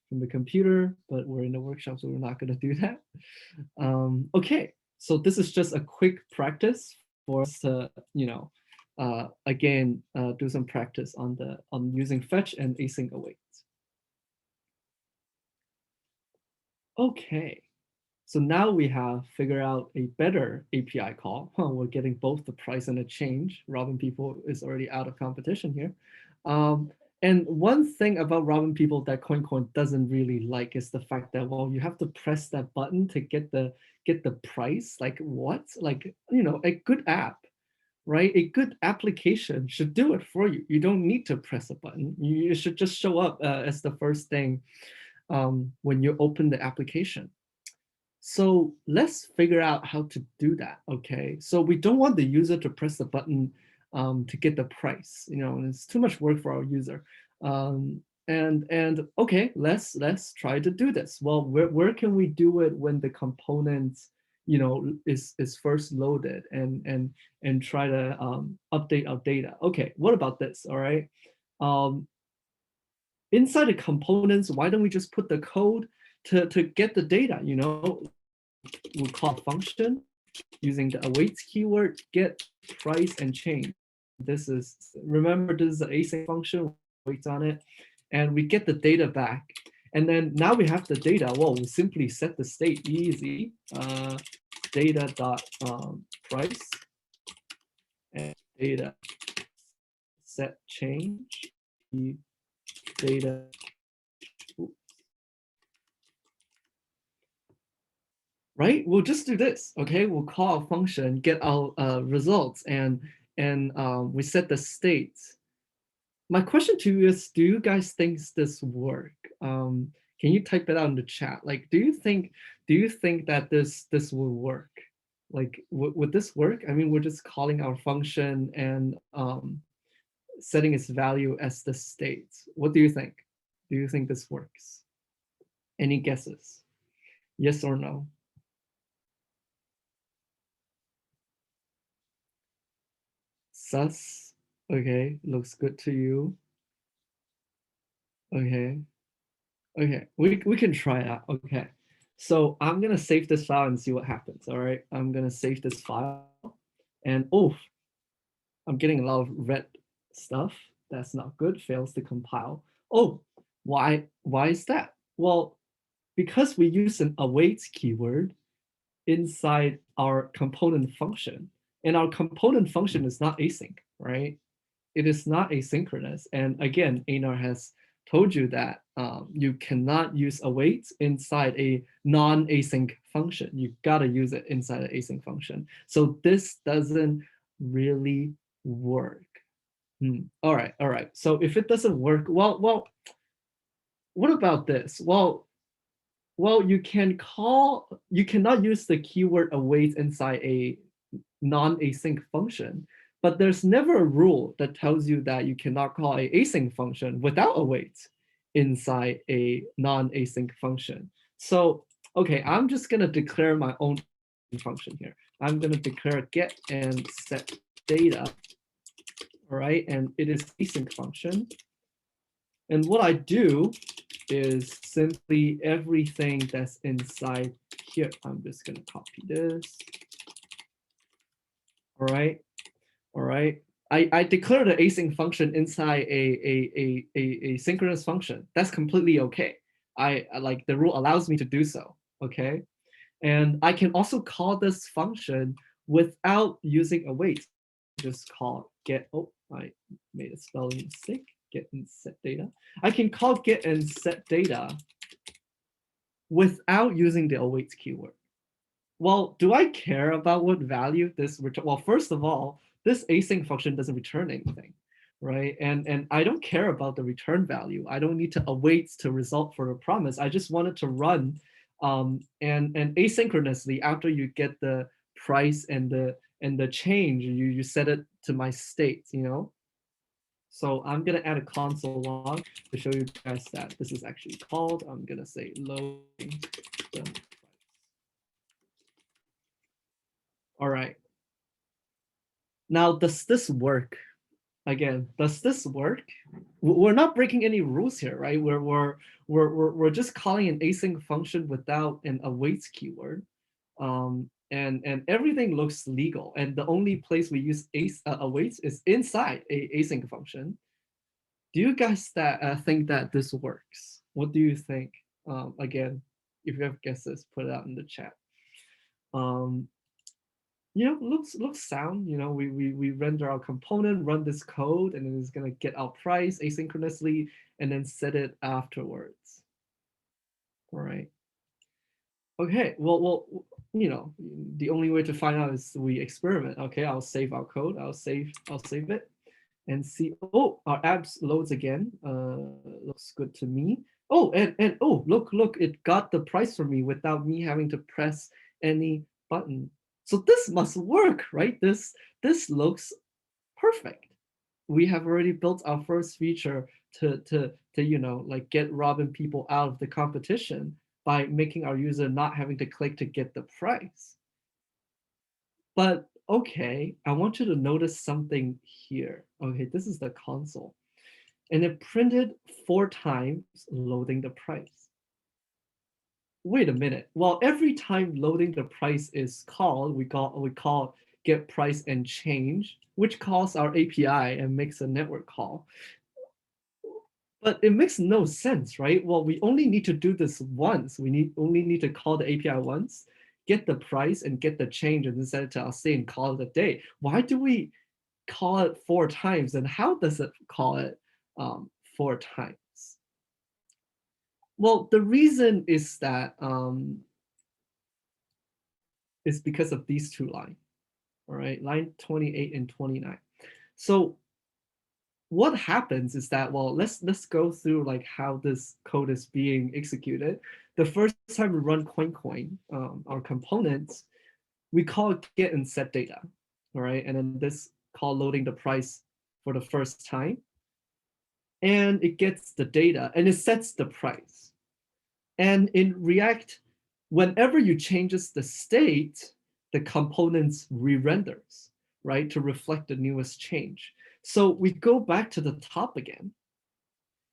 from the computer, but we're in the workshop, so we're not going to do that. Okay, so this is just a quick practice for us to, again, do some practice on using fetch and async await. Okay, so now we have figured out a better API call. We're getting both the price and the change. Robin People is already out of competition here. And one thing about Robin People that CoinCoin doesn't really like is the fact that, well, you have to press that button to get the price. Like what? Like, a good app, right? A good application should do it for you. You don't need to press a button. You should just show up as the first thing when you open the application. So let's figure out how to do that, okay? So we don't want the user to press the button to get the price, and it's too much work for our user. And okay, let's try to do this. Well, where can we do it when the components, is first loaded and try to update our data? Okay, what about this? All right. Inside the components, why don't we just put the code to get the data? We'll call a function using the awaits keyword, get price and change. This is, remember, this is an async function, waits on it, and we get the data back. And then now we have the data. Well, we simply set the state easy, data.price and data set change, data. Right, we'll just do this. Okay, we'll call a function, get our results, and we set the states. My question to you is, do you guys think this work? Can you type it out in the chat? Like, do you think that this will work? Like, would this work? I mean, we're just calling our function and setting its value as the state. What do you think? Do you think this works? Any guesses? Yes or no? Sus, okay, looks good to you. Okay, we can try it out. Okay, so I'm gonna save this file and see what happens. All right, I'm gonna save this file, and oh, I'm getting a lot of red stuff. That's not good. Fails to compile. Oh, why is that? Well, because we use an awaits keyword inside our component function. And our component function is not async, right? It is not asynchronous. And again, Einar has told you that you cannot use await inside a non-async function. You gotta use it inside an async function. So this doesn't really work. All right. So if it doesn't work, well, what about this? Well, you cannot use the keyword await inside a non-async function, but there's never a rule that tells you that you cannot call an async function without await. inside a non-async function. So, okay, I'm just gonna declare my own function here. I'm gonna declare get and set data, all right? And it is async function. And what I do is simply everything that's inside here. I'm just gonna copy this. All right, all right. I declare the async function inside a synchronous function. That's completely okay. I like the rule allows me to do so. Okay, and I can also call this function without using await. Just call get. Oh, I made a spelling mistake. Get and set data. I can call get and set data without using the await keyword. Well, do I care about what value this return? Well, first of all, this async function doesn't return anything, right? And I don't care about the return value. I don't need to await to result for a promise. I just want it to run and asynchronously after you get the price and the change, you set it to my state, you know? So I'm gonna add a console log to show you guys that this is actually called. I'm gonna say loading the price. All right. Now, does this work? Again, does this work? We're not breaking any rules here, right? We're just calling an async function without an awaits keyword, and everything looks legal. And the only place we use awaits is inside a async function. Do you guys think that this works? What do you think? Again, if you have guesses, put it out in the chat. You know, looks sound. You know, we render our component, run this code, and then it's gonna get our price asynchronously, and then set it afterwards. All right. Okay. Well, you know, the only way to find out is we experiment. Okay, I'll save our code. I'll save it, and see. Oh, our apps loads again. Looks good to me. Oh, and oh, look, it got the price for me without me having to press any button. So this must work, right? This looks perfect. We have already built our first feature to you know, like get robbing people out of the competition by making our user not having to click to get the price. But okay, I want you to notice something here. Okay, this is the console. And it printed 4 times loading the price. Wait a minute. Well, every time loading the price is called, we call get price and change, which calls our API and makes a network call. But it makes no sense, right? Well, we only need to do this once. We only need to call the API once, get the price and get the change, and then set it to Async and call it a day. Why do we call it 4 times? And how does it call it 4 times? Well, the reason is that is because of these 2 lines, all right, line 28 and 29. So what happens is that, well, let's go through like how this code is being executed. The first time we run Coincoin, our components, we call get and set data, all right, and then this call loading the price for the first time, and it gets the data and it sets the price. And in React, whenever you changes the state, the components re-renders, right, to reflect the newest change. So we go back to the top again,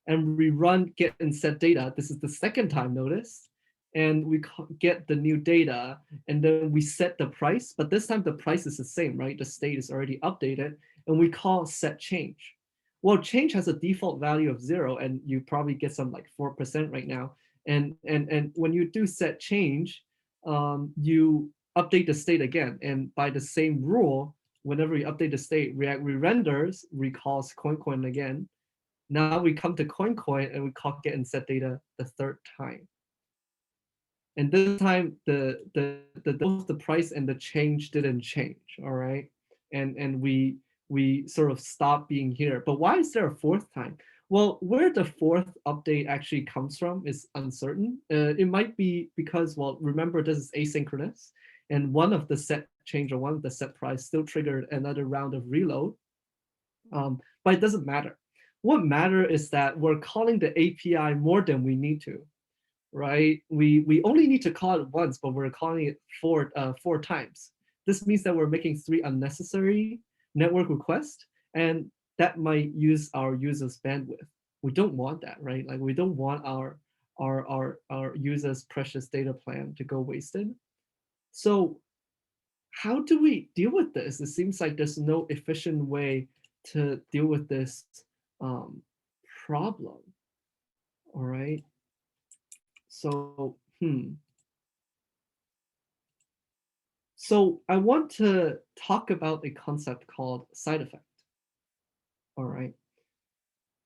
and we run get and set data. This is the second time, notice, and we get the new data, and then we set the price. But this time the price is the same, right? The state is already updated, and we call set change. Well, change has a default value of 0, and you probably get some like 4% right now. And when you do set change, you update the state again. And by the same rule, whenever you update the state, React re-renders, recalls Coincoin again. Now we come to Coincoin and we call get and set data the 3rd time. And this time both the price and the change didn't change, all right? And we sort of stop being here. But why is there a 4th time? Well, where the 4th update actually comes from is uncertain. It might be because, well, remember this is asynchronous, and one of the set change or one of the set price still triggered another round of reload. But it doesn't matter. what matter is that we're calling the API more than we need to, right? We only need to call it once, but we're calling it four times. This means that we're making 3 unnecessary network requests, and that might use our users' bandwidth. We don't want that, right? Like we don't want our users' precious data plan to go wasted. So how do we deal with this? It seems like there's no efficient way to deal with this problem. All right. So, So I want to talk about a concept called side effect. All right.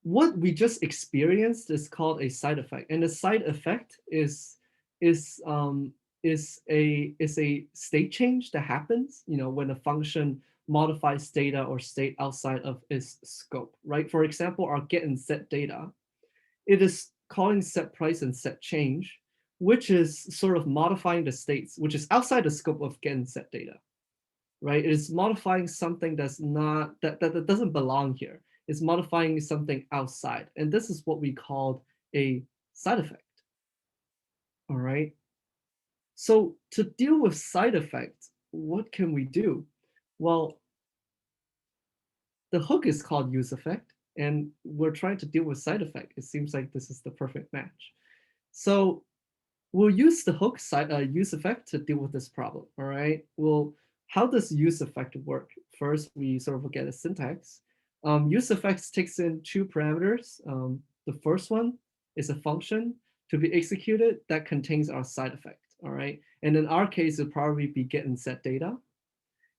What we just experienced is called a side effect, and the side effect is a state change that happens, when a function modifies data or state outside of its scope, right? For example, our get and set data, it is calling set price and set change, which is sort of modifying the states, which is outside the scope of get and set data, right? It is modifying something that's not that doesn't belong here. It's modifying something outside, and this is what we called a side effect. All right. So to deal with side effects, what can we do? Well, the hook is called useEffect, and we're trying to deal with side effect. It seems like this is the perfect match. So we'll use the hook useEffect to deal with this problem. All right. Well, how does useEffect work? First, we sort of get a syntax. useEffect takes in 2 parameters. The first one is a function to be executed that contains our side effect. All right. And in our case, it'll probably be get and set data.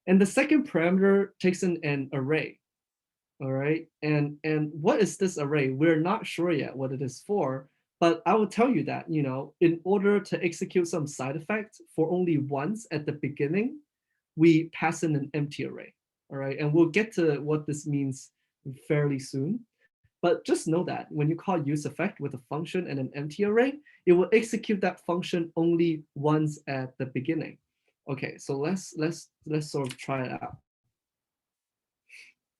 And the second parameter takes in an array. All right. And what is this array? We're not sure yet what it is for, but I will tell you that, in order to execute some side effect for only once at the beginning, we pass in an empty array. All right. And we'll get to what this means fairly soon. But just know that when you call useEffect with a function and an empty array, it will execute that function only once at the beginning. Okay, so let's sort of try it out.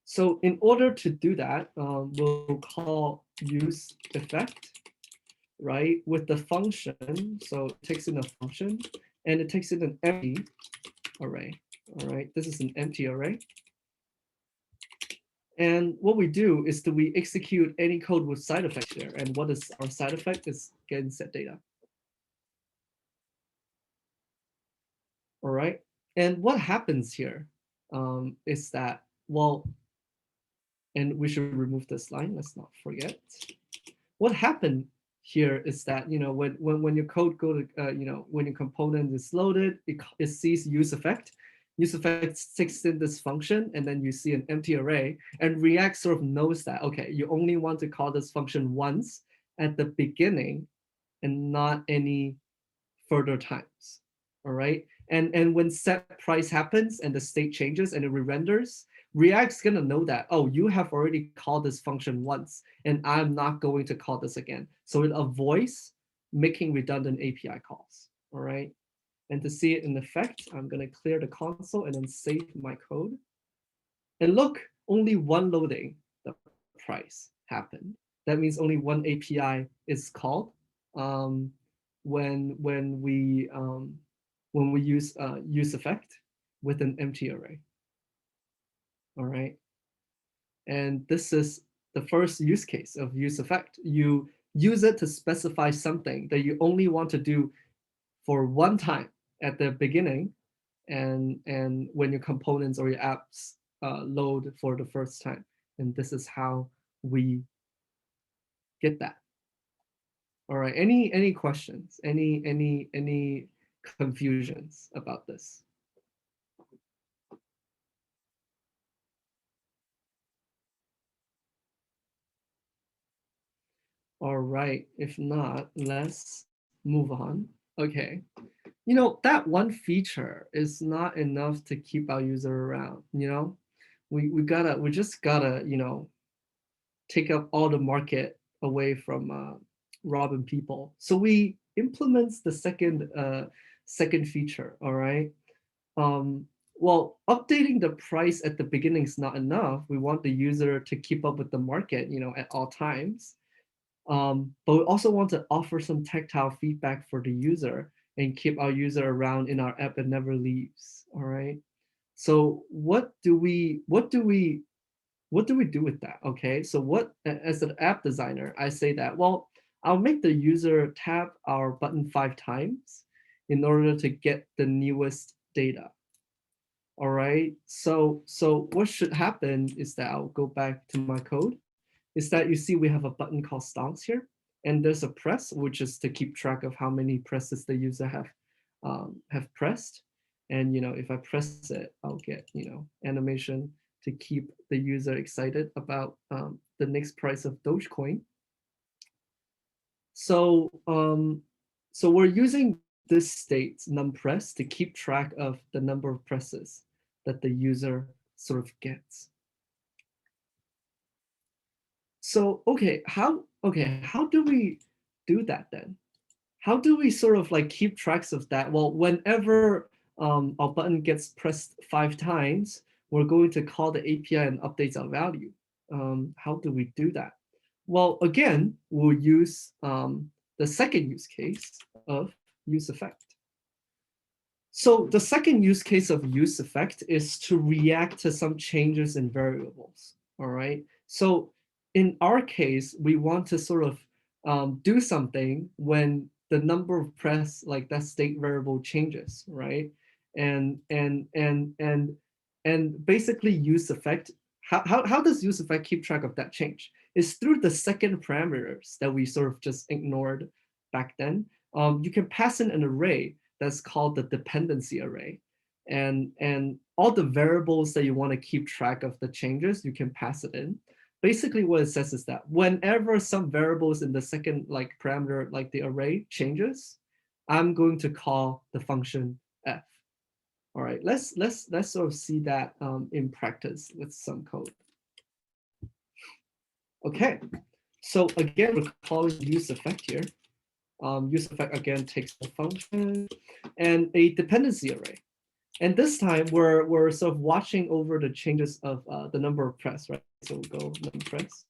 So in order to do that, we'll call useEffect, right, with the function. So it takes in a function and it takes in an empty array. All right, this is an empty array. And what we do is that we execute any code with side effects there. And what is our side effect? Is get and set data. All right. And what happens here is that, well, and we should remove this line. Let's not forget. What happened here is that, when your code go to, when your component is loaded, it sees useEffect. useEffect takes in this function, and then you see an empty array, and React sort of knows that, okay, you only want to call this function once at the beginning and not any further times. All right. And when set price happens and the state changes and it re-renders, React's gonna know that, oh, you have already called this function once and I'm not going to call this again. So it avoids making redundant API calls. All right. And to see it in effect, I'm gonna clear the console and then save my code. And look, only one loading, the price happened. That means only one API is called when we use useEffect with an empty array. All right. And this is the first use case of useEffect. You use it to specify something that you only want to do for one time at the beginning, and when your components or your apps load for the first time. And this is how we get that. All right. Any questions? Any confusions about this? All right. If not, let's move on. Okay. That one feature is not enough to keep our user around. We just gotta take up all the market away from robbing people. So we implement the second feature. All right. well, updating the price at the beginning is not enough. We want the user to keep up with the market, at all times. But we also want to offer some tactile feedback for the user and keep our user around in our app and never leaves. All right. So what do we do with that? Okay. So as an app designer, I say that, well, I'll make the user tap our button 5 times in order to get the newest data. All right. So what should happen is that I'll go back to my code. Is that you see we have a button called stance here, and there's a press, which is to keep track of how many presses the user have pressed. And if I press it, I'll get animation to keep the user excited about the next price of Dogecoin. So so we're using this state numPress to keep track of the number of presses that the user sort of gets. So how do we do that then? How do we sort of like keep tracks of that? Well, whenever our button gets pressed 5 times, we're going to call the API and updates our value. How do we do that? Well, again, we'll use the second use case of useEffect. So the second use case of useEffect is to react to some changes in variables. All right. So in our case, we want to sort of do something when the number of press, like that state variable, changes, right? And basically useEffect. How does useEffect keep track of that change? It's through the second parameters that we sort of just ignored back then. You can pass in an array that's called the dependency array. And all the variables that you want to keep track of the changes, you can pass it in. Basically what it says is that whenever some variables in the second parameter, like the array, changes, I'm going to call the function f. All right, let's sort of see that in practice with some code. Okay, so again, we're calling useEffect here. useEffect again takes a function and a dependency array. And this time we're sort of watching over the changes of the number of press, right? So we'll go numPress.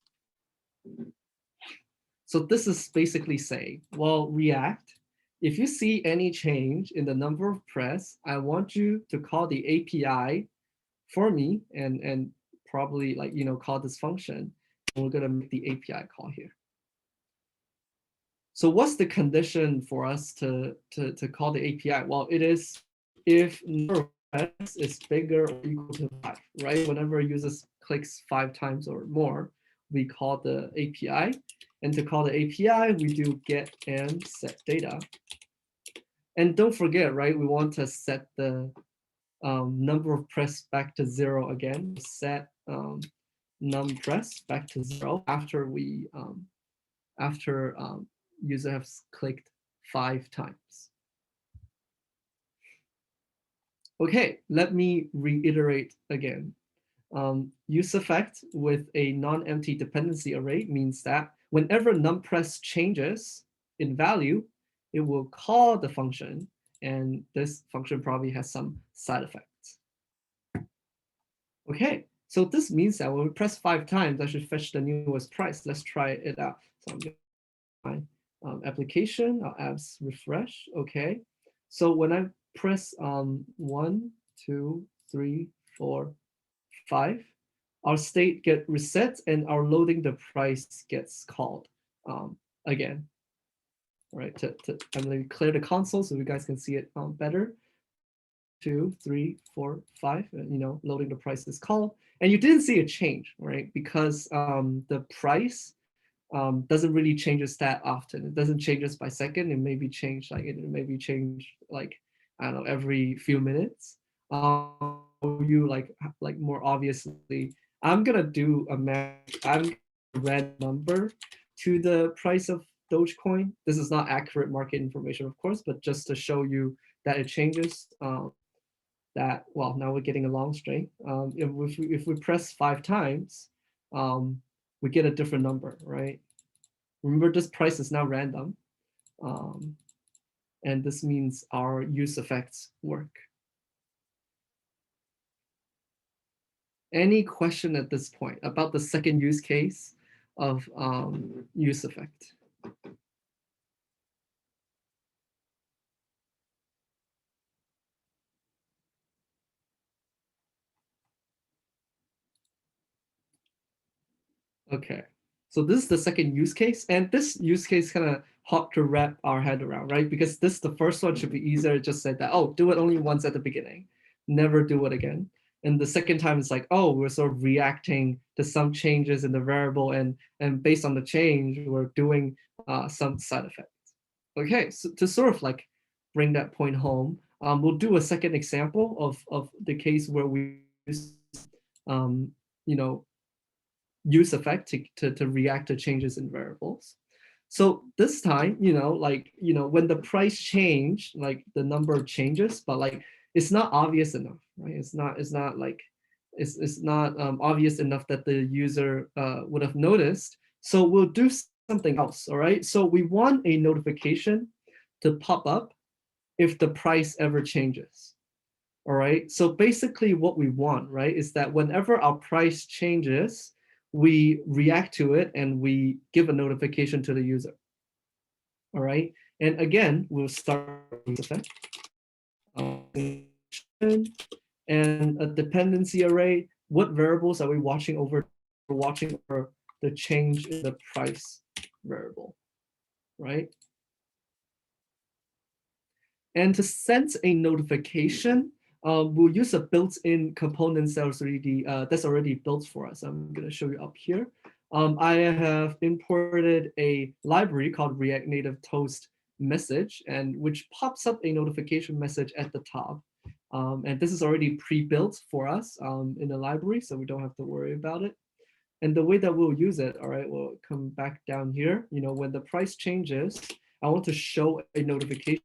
So this is basically saying, well, React, if you see any change in the number of press, I want you to call the API for me and probably call this function. And we're gonna make the API call here. So what's the condition for us to call the API? Well, it is if number of press is bigger or equal to 5, right? Whenever a user clicks 5 times or more, we call the API. And to call the API, we do get and set data. And don't forget, right? We want to set the number of press back to 0 again. Set numPress back to 0 after we user has clicked 5 times. Okay, let me reiterate again. useEffect with a non-empty dependency array means that whenever numPress changes in value, it will call the function, and this function probably has some side effects. Okay, so this means that when we press 5 times, I should fetch the newest price. Let's try it out. So I'm going to application, I'll apps refresh. Okay, so when I press 1, 2, 3, 4, 5, our state gets reset and our loading the price gets called again. All right, I'm going to clear the console so you guys can see it better. 2, 3, 4, 5, loading the price is called. And you didn't see a change, right? Because the price doesn't really changes that often. It doesn't changes by second. It may be changed I don't know, every few minutes. You like more obviously, I'm gonna do a match. I'm red number to the price of Dogecoin. This is not accurate market information, of course, but just to show you that it changes. That well, now we're getting a long string. If we press 5 times, we get a different number, right? Remember, this price is now random. And this means our useEffects work. Any question at this point about the second use case of useEffect? Okay, so this is the second use case, and this use case kind of hard to wrap our head around, right? Because this, the first one should be easier. It just said that, oh, do it only once at the beginning, never do it again. And the second time it's like, oh, we're sort of reacting to some changes in the variable, and based on the change, we're doing some side effects. Okay, so to sort of like bring that point home, we'll do a second example of the case where we use, you know, useEffect to react to changes in variables. So this time, when the price change, like the number changes, but like it's not obvious enough, right? It's not obvious enough that the user would have noticed. So we'll do something else, all right? So we want a notification to pop up if the price ever changes. All right, so basically what we want, right, is that whenever our price changes, we react to it and we give a notification to the user. All right, and again, we'll start with useEffect. And a dependency array. What variables are we watching over? We're watching over the change in the price variable, right? And to send a notification, we'll use a built-in component that's already built for us. I'm going to show you up here. I have imported a library called React Native Toast message, and which pops up a notification message at the top. And this is already pre-built for us in the library, so we don't have to worry about it. And the way that we'll use it, all right, we'll come back down here. When the price changes, I want to show a notification.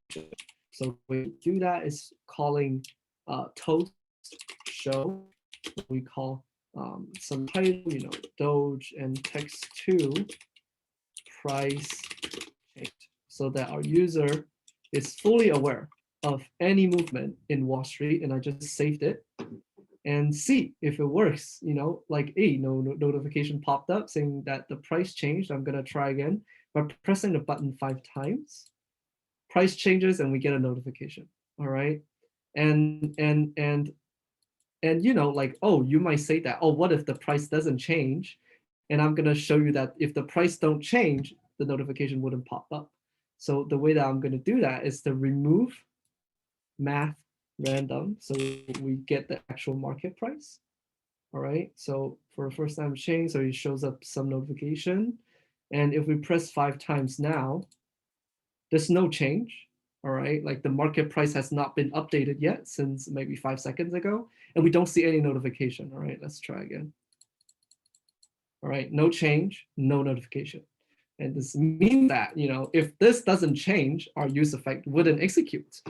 So we do that is calling toast show. We call some title, Doge and text to price change, so that our user is fully aware of any movement in Wall Street. And I just saved it and see if it works. Like notification popped up saying that the price changed. I'm gonna try again by pressing the button 5 times. Price changes and we get a notification. All right, and like, oh, you might say that, oh, what if the price doesn't change? And I'm gonna show you that if the price don't change, the notification wouldn't pop up. So the way that I'm gonna do that is to remove math random, so we get the actual market price. All right, so for a first time change, so it shows up some notification. And if we press 5 times now, there's no change. All right, like the market price has not been updated yet since maybe 5 seconds ago, and we don't see any notification. All right, let's try again. All right, no change, no notification. And this means that, if this doesn't change, our useEffect wouldn't execute.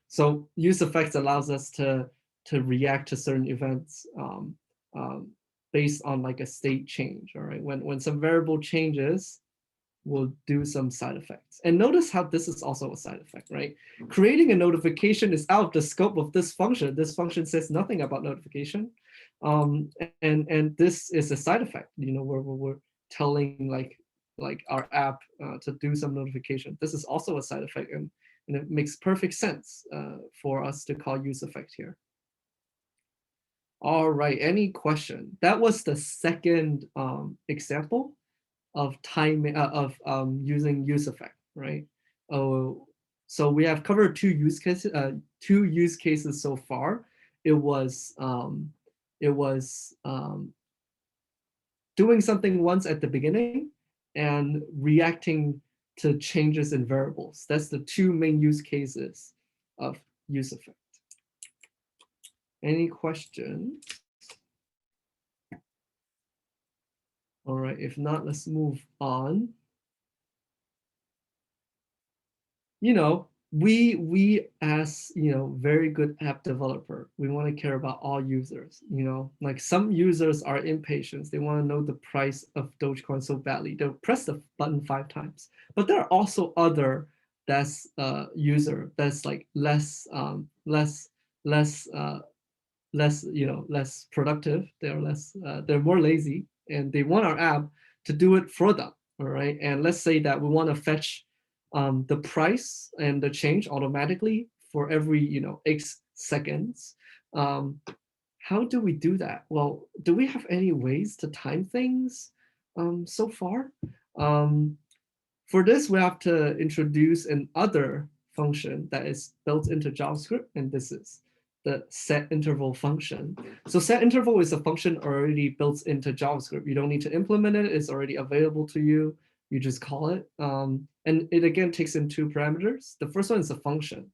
So useEffect allows us to react to certain events based on like a state change. All right, when some variable changes, we'll do some side effects. And notice how this is also a side effect, right? Creating a notification is out of the scope of this function. This function says nothing about notification. And this is a side effect, where we're telling like our app to do some notification. This is also a side effect, and it makes perfect sense for us to call useEffect here. All right, any question? That was the second example of using useEffect, right? Oh, so we have covered two use cases so far. It was doing something once at the beginning and reacting to changes in variables. That's the 2 main use cases of useEffect. Any questions? All right, if not, let's move on. We as very good app developer, we want to care about all users. Like some users are impatient. They want to know the price of Dogecoin so badly. They'll press the button 5 times. But there are also other user that's like less less productive. They're more lazy, and they want our app to do it for them. All right. And let's say that we want to fetch the price and the change automatically for every X seconds. How do we do that? Well, do we have any ways to time things so far? For this, we have to introduce an other function that is built into JavaScript, and this is the setInterval function. So setInterval is a function already built into JavaScript. You don't need to implement it. It's already available to you. You just call it. And it again takes in two parameters. The first one is a function.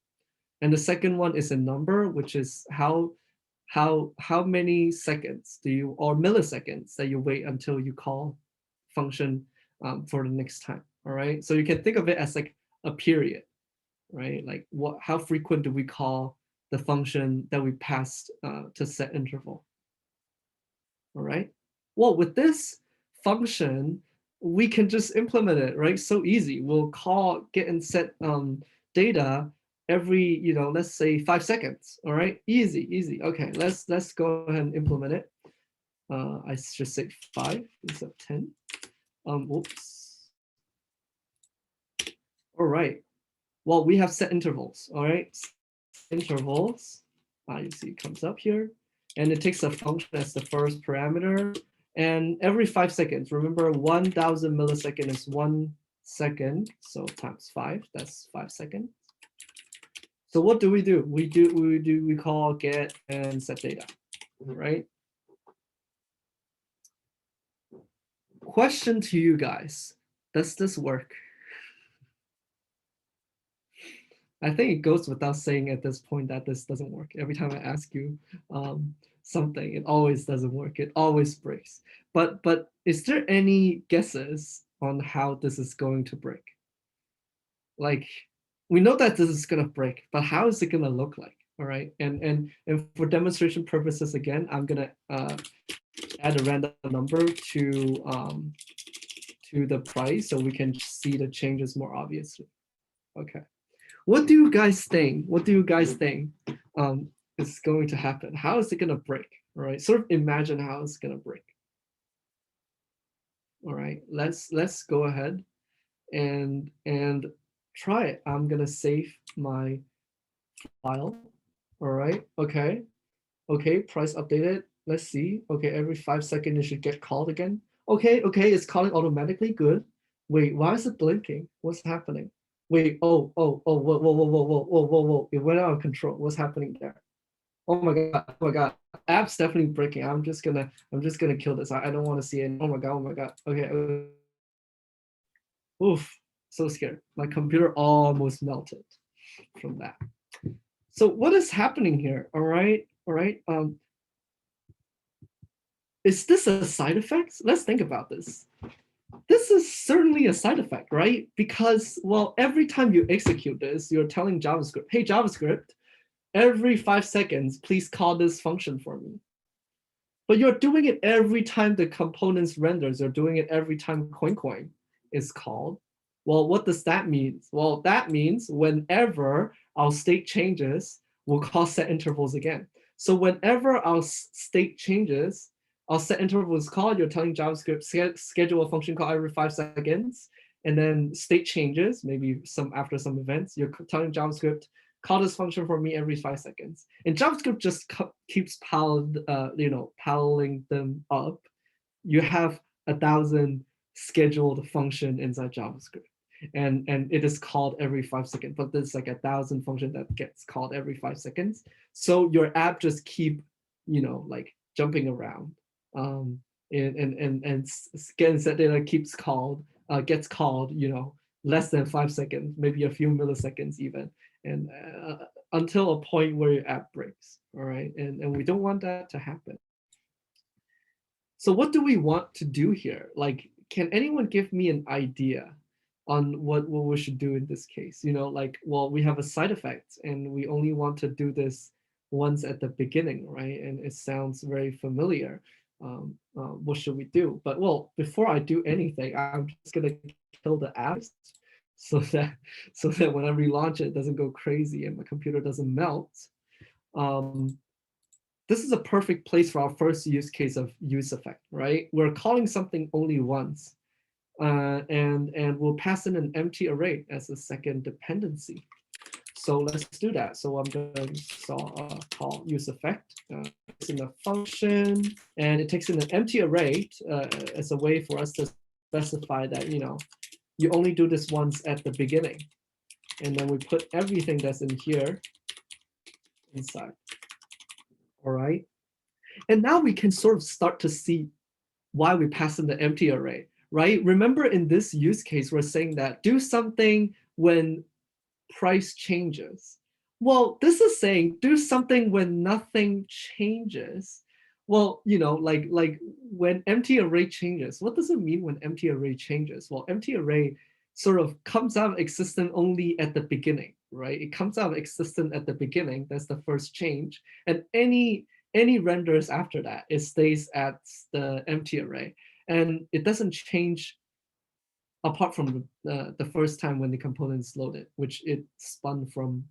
And the second one is a number, which is how many seconds or milliseconds that you wait until you call function for the next time. All right. So you can think of it as like a period, right? Like how frequent do we call the function that we passed to setInterval? All right. Well, with this function, we can just implement it, right? So easy. We'll call get and set data every, let's say 5 seconds. All right. Easy. Okay. Let's go ahead and implement it. I should say 5 instead of 10. Whoops. All right. Well, we have setIntervals. All right. Intervals. You see it comes up here. And it takes a function as the first parameter. And every 5 seconds, remember 1000 millisecond is 1 second. So times 5, that's 5 seconds. So what do? We call get and set data, right? Question to you guys, does this work? I think it goes without saying at this point that this doesn't work. Every time I ask you something, it always doesn't work. It always breaks. But is there any guesses on how this is going to break? Like, we know that this is going to break, but how is it going to look like? All right. And for demonstration purposes, again, I'm going to add a random number to the price so we can see the changes more obviously. Okay. What do you guys think? Is going to happen? How is it going to break? All right, sort of imagine how it's going to break. All right, let's go ahead and try it. I'm going to save my file. All right, okay, price updated. Let's see. Okay, every 5 seconds it should get called again. Okay, it's calling automatically. Good. Wait, why is it blinking? What's happening? Wait, whoa, whoa, it went out of control. What's happening there? Oh my god, app's definitely breaking. I'm just gonna kill this. I don't want to see it. Oh my god. Okay. Oof, so scared. My computer almost melted from that. So what is happening here? All right. Is this a side effect? Let's think about this. This is certainly a side effect, right? Because, well, every time you execute this, you're telling JavaScript, hey, JavaScript, every 5 seconds, please call this function for me. But you're doing it every time the components renders. You're doing it every time Coincoin is called. Well, what does that mean? Well, that means whenever our state changes, we'll call setIntervals again. So whenever our state changes, our setInterval is called, you're telling JavaScript schedule a function call every 5 seconds, and then state changes, maybe after some events, you're telling JavaScript, call this function for me every 5 seconds. And JavaScript just keeps piling them up. You have 1,000 scheduled function inside JavaScript. And it is called every 5 seconds, but there's like 1,000 function that gets called every 5 seconds. So your app just keep, like jumping around. And set data gets called, less than 5 seconds, maybe a few milliseconds even, and until a point where your app breaks. All right, and we don't want that to happen. So what do we want to do here? Like, can anyone give me an idea on what we should do in this case? Well, we have a side effect and we only want to do this once at the beginning, right? And it sounds very familiar. What should we do? But well, before I do anything, I'm just gonna kill the app so that when I relaunch it doesn't go crazy and my computer doesn't melt. this is a perfect place for our first use case of useEffect, right? We're calling something only once, and we'll pass in an empty array as a second dependency. So let's do that. So I'm going to call useEffect. It's in a function, and it takes in an empty array as a way for us to specify that, you know, you only do this once at the beginning. And then we put everything that's in here inside. All right. And now we can sort of start to see why we pass in the empty array, right? Remember in this use case, we're saying that do something when price changes. Well, this is saying do something when nothing changes. Well, you know, like when empty array changes, what does it mean when empty array changes? Well, empty array sort of comes out of existence only at the beginning, right? It comes out of existence at the beginning. That's the first change. And any renders after that, it stays at the empty array. And it doesn't change apart from the first time when the component is loaded, which it spun from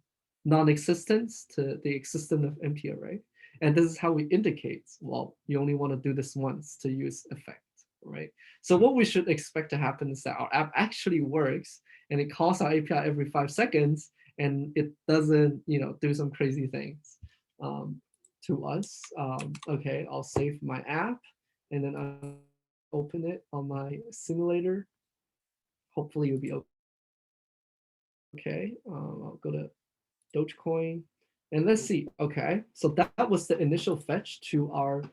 non-existence to the existence of empty array. And this is how we indicate, well, you only want to do this once to use effect, right? So what we should expect to happen is that our app actually works and it calls our API every 5 seconds and it doesn't, you know, do some crazy things to us. Okay, I'll save my app and then I'll open it on my simulator. Hopefully you'll be okay. I'll go to Dogecoin and let's see. Okay, so that was the initial fetch to our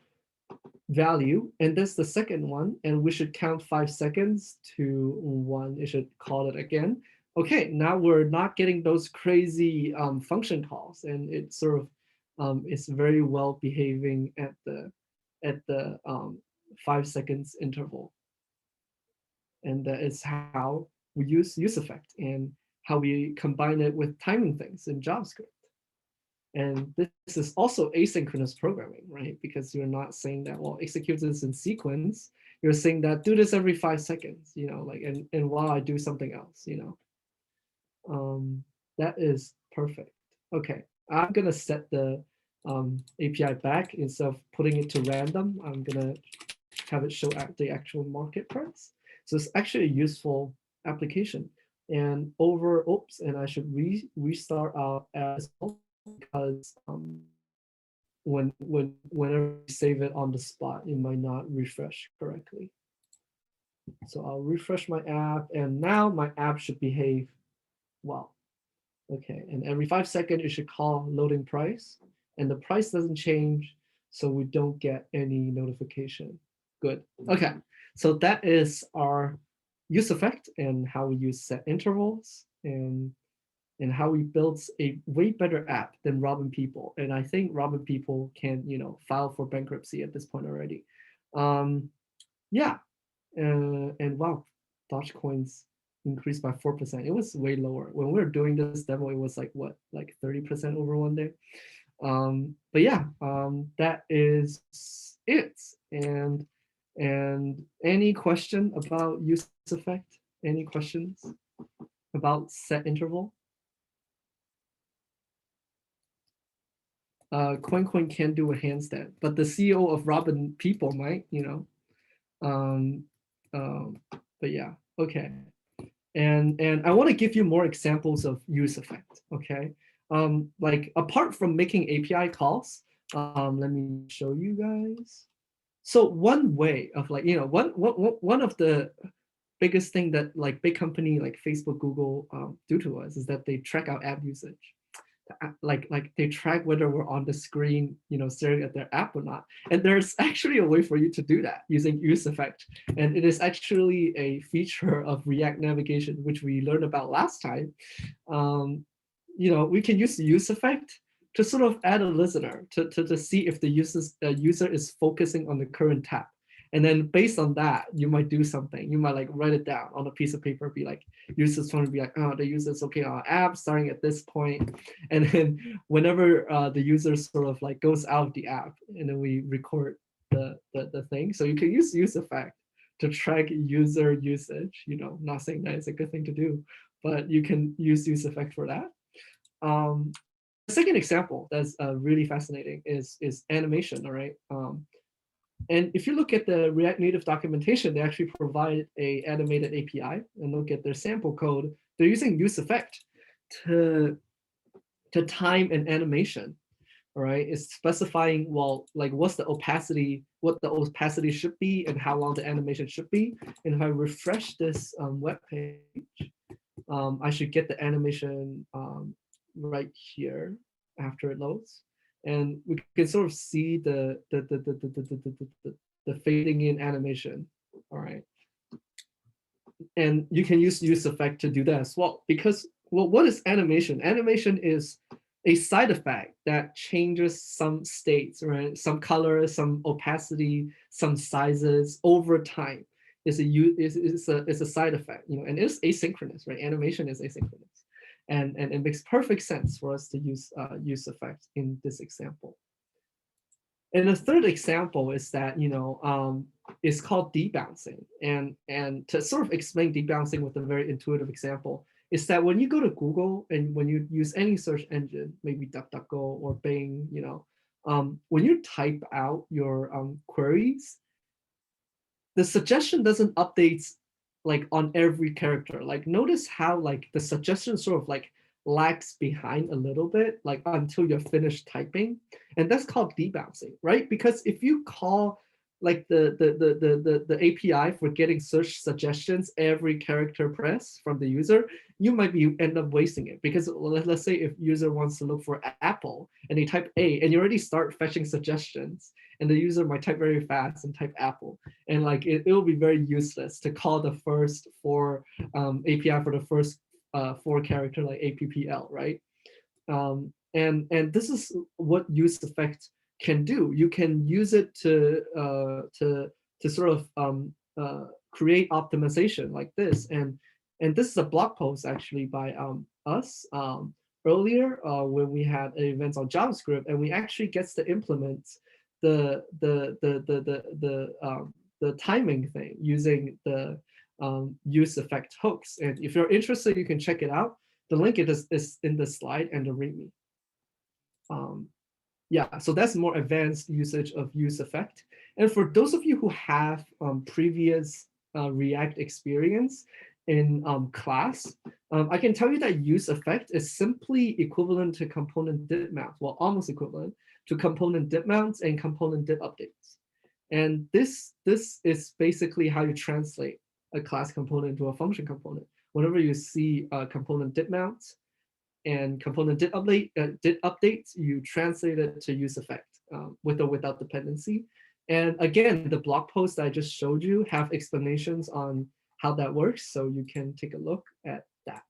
value, and that's the second one, and we should count 5 seconds to 1. It should call it again. Okay, now we're not getting those crazy function calls, and it sort of is very well behaving at the 5 seconds interval. And that is how we use useEffect and how we combine it with timing things in JavaScript. And this is also asynchronous programming, right? Because you're not saying that, well, execute this in sequence. You're saying that do this every 5 seconds, you know, like, and while I do something else, you know. That is perfect. Okay, I'm gonna set the API back. Instead of putting it to random, I'm gonna have it show at the actual market price. So it's actually a useful application. And oops, and I should restart our as well, because whenever you save it on the spot, it might not refresh correctly. So I'll refresh my app, and now my app should behave well. Okay, and every 5 seconds, it should call loading price, and the price doesn't change, so we don't get any notification. Good. Okay, so that is our useEffect and how we use set intervals and how we build a way better app than robbing people. And I think robbing people can, you know, file for bankruptcy at this point already. Yeah, and wow, Dogecoin's increased by 4%. It was way lower when we were doing this demo. It was like what, like 30% over one day. But yeah, that is it. And any question about useEffect? Any questions about set interval? Coincoin can do a handstand, but the CEO of robbing people might, you know. But yeah, okay. And I want to give you more examples of useEffect. Okay, like apart from making API calls, let me show you guys. So one way of, like, you know, one of the biggest thing that like big company like Facebook, Google do to us is that they track our app usage. Like they track whether we're on the screen, you know, staring at their app or not. And there's actually a way for you to do that using useEffect. And it is actually a feature of React navigation, which we learned about last time. You know, we can use the useEffect to sort of add a listener to see if the user is focusing on the current tab. And then based on that, you might do something. You might like write it down on a piece of paper, be like, users want to be like, oh, the user's okay on our app starting at this point. And then whenever the user sort of like goes out of the app, and then we record the thing. So you can use useEffect to track user usage, you know, not saying that it's a good thing to do, but you can use useEffect for that. second example that's really fascinating is animation, all right? And if you look at the React Native documentation, they actually provide a animated API, and look at their sample code. They're using useEffect to time an animation, all right? It's specifying, well, like what the opacity should be and how long the animation should be. And if I refresh this web page, I should get the animation right here after it loads. And we can sort of see the fading in animation, all right? And you can use useEffect to do that as well, because, well, what is animation? Animation is a side effect that changes some states, right? Some colors, some opacity, some sizes over time. It's a side effect, you know, and it's asynchronous, right? Animation is asynchronous, and it makes perfect sense for us to use useEffect in this example. And the third example is that, you know, it's called debouncing. And to sort of explain debouncing with a very intuitive example, is that when you go to Google and when you use any search engine, maybe DuckDuckGo or Bing, you know, when you type out your queries, the suggestion doesn't update like on every character. Like notice how like the suggestion sort of like lags behind a little bit, like until you're finished typing, and that's called debouncing, right? Because if you call like the API for getting search suggestions every character press from the user, you might be end up wasting it, because let's say if user wants to look for Apple and they type A and you already start fetching suggestions, and the user might type very fast and type Apple, and like it will be very useless to call the first four API for the first 4 character like APPL, right? And this is what useEffect can do. You can use it to sort of create optimization like this. And this is a blog post actually by us earlier when we had events on JavaScript, and we actually gets to implement the timing thing using the useEffect hooks. And if you're interested, you can check it out. The link is in the slide and the README. Yeah, so that's more advanced usage of useEffect. And for those of you who have previous React experience in class, I can tell you that useEffect is simply equivalent to component dip mounts, well, almost equivalent to component dip mounts and component dip updates. And this is basically how you translate a class component to a function component. Whenever you see a component dip mounts and component dip updates, you translate it to useEffect with or without dependency. And again, the blog posts I just showed you have explanations on how that works, so you can take a look at that.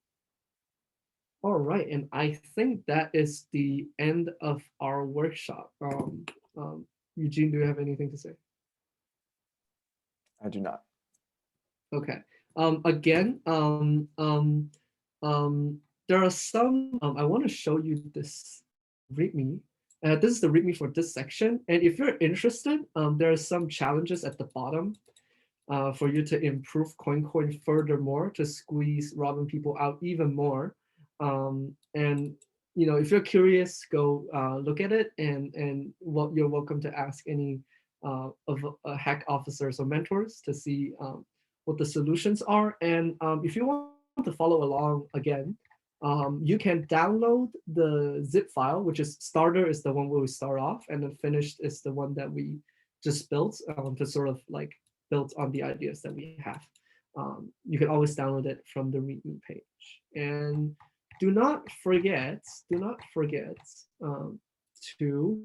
All right, and I think that is the end of our workshop. Eugene, do you have anything to say? I do not. Okay. Again, there are some, I want to show you this README. This is the README for this section. And if you're interested, there are some challenges at the bottom for you to improve Coincoin furthermore, to squeeze Robin people out even more. And you know, if you're curious, go look at it, and you're welcome to ask any of hack officers or mentors to see what the solutions are. And if you want to follow along again, you can download the zip file, which is starter is the one where we start off, and then finished is the one that we just built to sort of like build on the ideas that we have. You can always download it from the README page. And do not forget to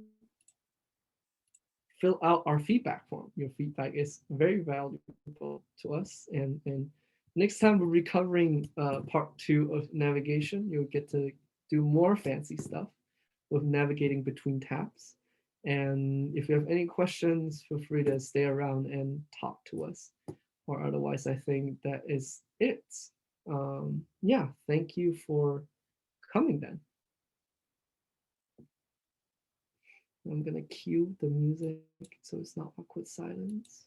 fill out our feedback form. Your feedback is very valuable to us. And next time we'll be covering part 2 of navigation. You'll get to do more fancy stuff with navigating between tabs. And if you have any questions, feel free to stay around and talk to us. Or otherwise, I think that is it. Yeah, thank you for coming then. I'm gonna cue the music so it's not awkward silence.